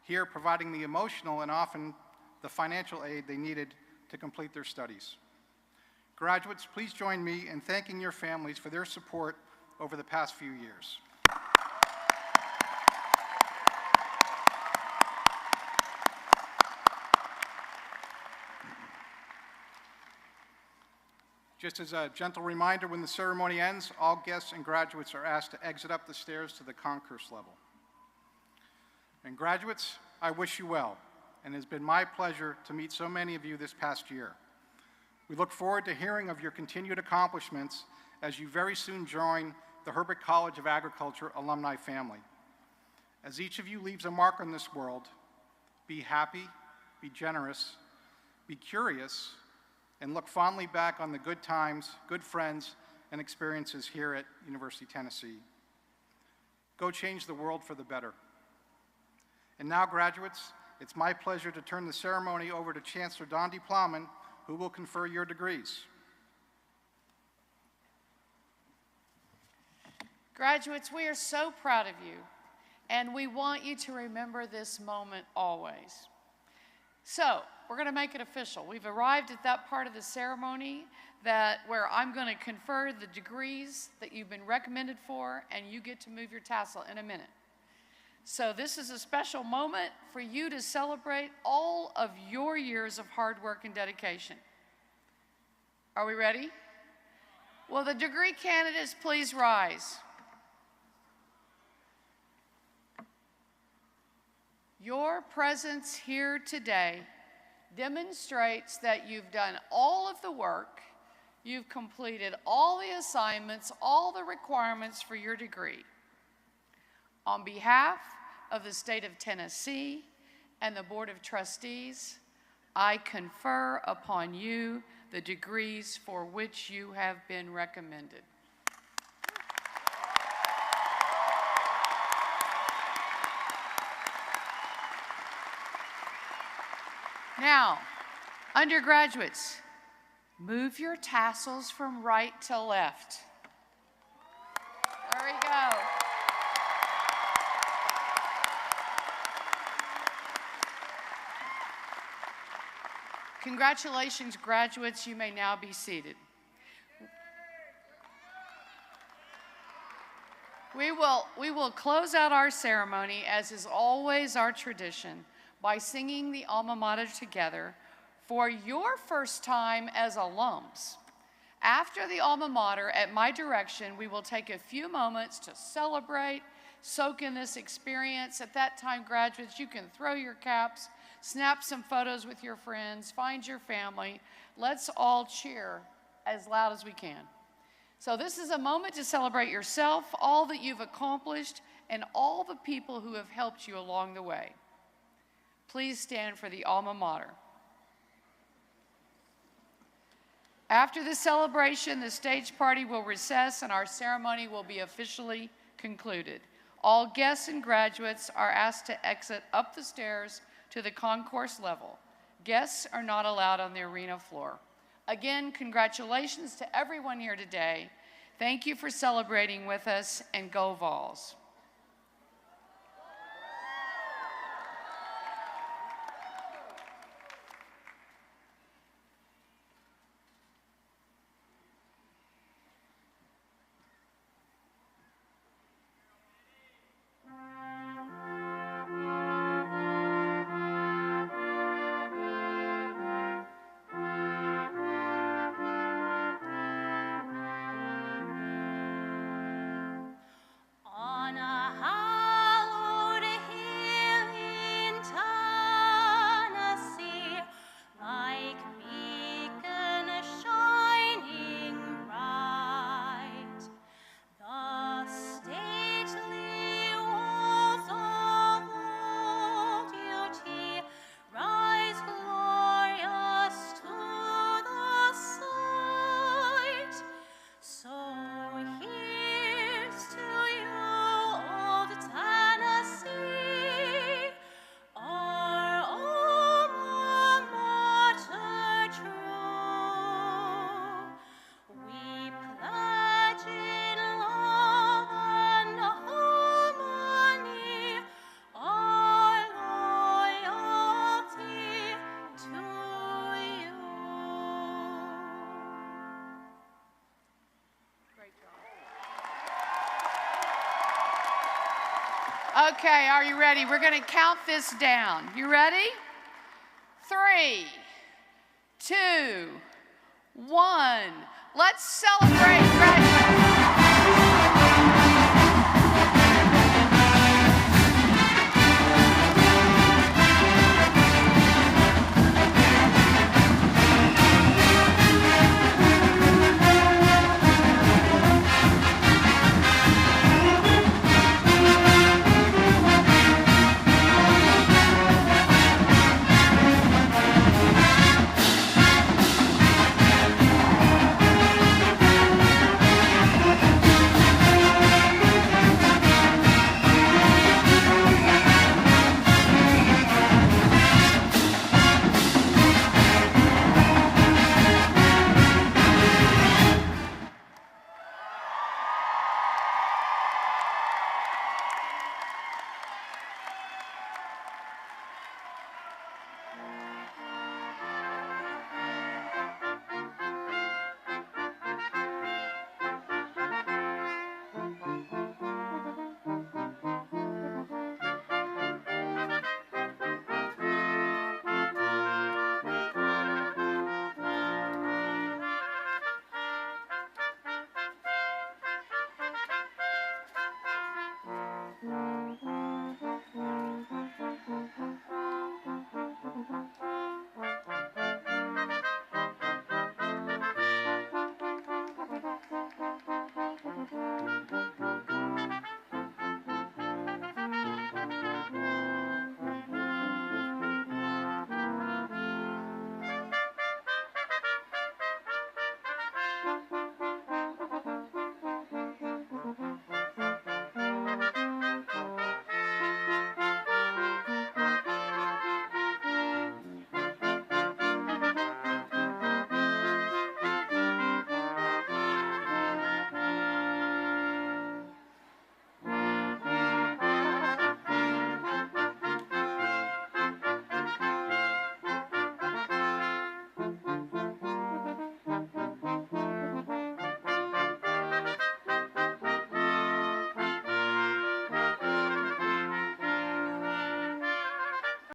here, providing the emotional and often the financial aid they needed to complete their studies. Graduates, please join me in thanking your families for their support over the past few years. Just as a gentle reminder, when the ceremony ends, all guests and graduates are asked to exit up the stairs to the concourse level. And graduates, I wish you well, and it has been my pleasure to meet so many of you this past year. We look forward to hearing of your continued accomplishments as you very soon join the Herbert College of Agriculture alumni family. As each of you leaves a mark on this world, be happy, be generous, be curious, and look fondly back on the good times, good friends, and experiences here at University of Tennessee. Go change the world for the better. And now, graduates, it's my pleasure to turn the ceremony over to Chancellor Dondi Plowman, who will confer your degrees. Graduates, we are so proud of you, and we want you to remember this moment always. So, we're going to make it official. We've arrived at that part of the ceremony where I'm going to confer the degrees that you've been recommended for, and you get to move your tassel in a minute. So this is a special moment for you to celebrate all of your years of hard work and dedication. Are we ready? Will the degree candidates please rise? Your presence here today demonstrates that you've done all of the work, you've completed all the assignments, all the requirements for your degree. On behalf of the state of Tennessee and the Board of Trustees, I confer upon you the degrees for which you have been recommended. Now, undergraduates, Move your tassels from right to left. There we go. Congratulations, graduates. You may now be seated. We will close out our ceremony, as is always our tradition, by singing the alma mater together for your first time as alums. After the alma mater, at my direction, we will take a few moments to celebrate, soak in this experience. At that time, graduates, you can throw your caps, snap some photos with your friends, find your family. Let's all cheer as loud as we can. So this is a moment to celebrate yourself, all that you've accomplished, and all the people who have helped you along the way. Please stand for the alma mater. After the celebration, the stage party will recess and our ceremony will be officially concluded. All guests and graduates are asked to exit up the stairs to the concourse level. Guests are not allowed on the arena floor. Again, congratulations to everyone here today. Thank you for celebrating with us, and go Vols. On a hallowed hill in Tennessee, like beacon shining bright, the stately walls of old duty rise glorious to the sight. So here's to you, old Tennessee, our alma mater true. We pledge in love and harmony our loyalty to you. Okay, are you ready? We're going to count this down. You ready? 3, 2, 1. Let's celebrate graduation.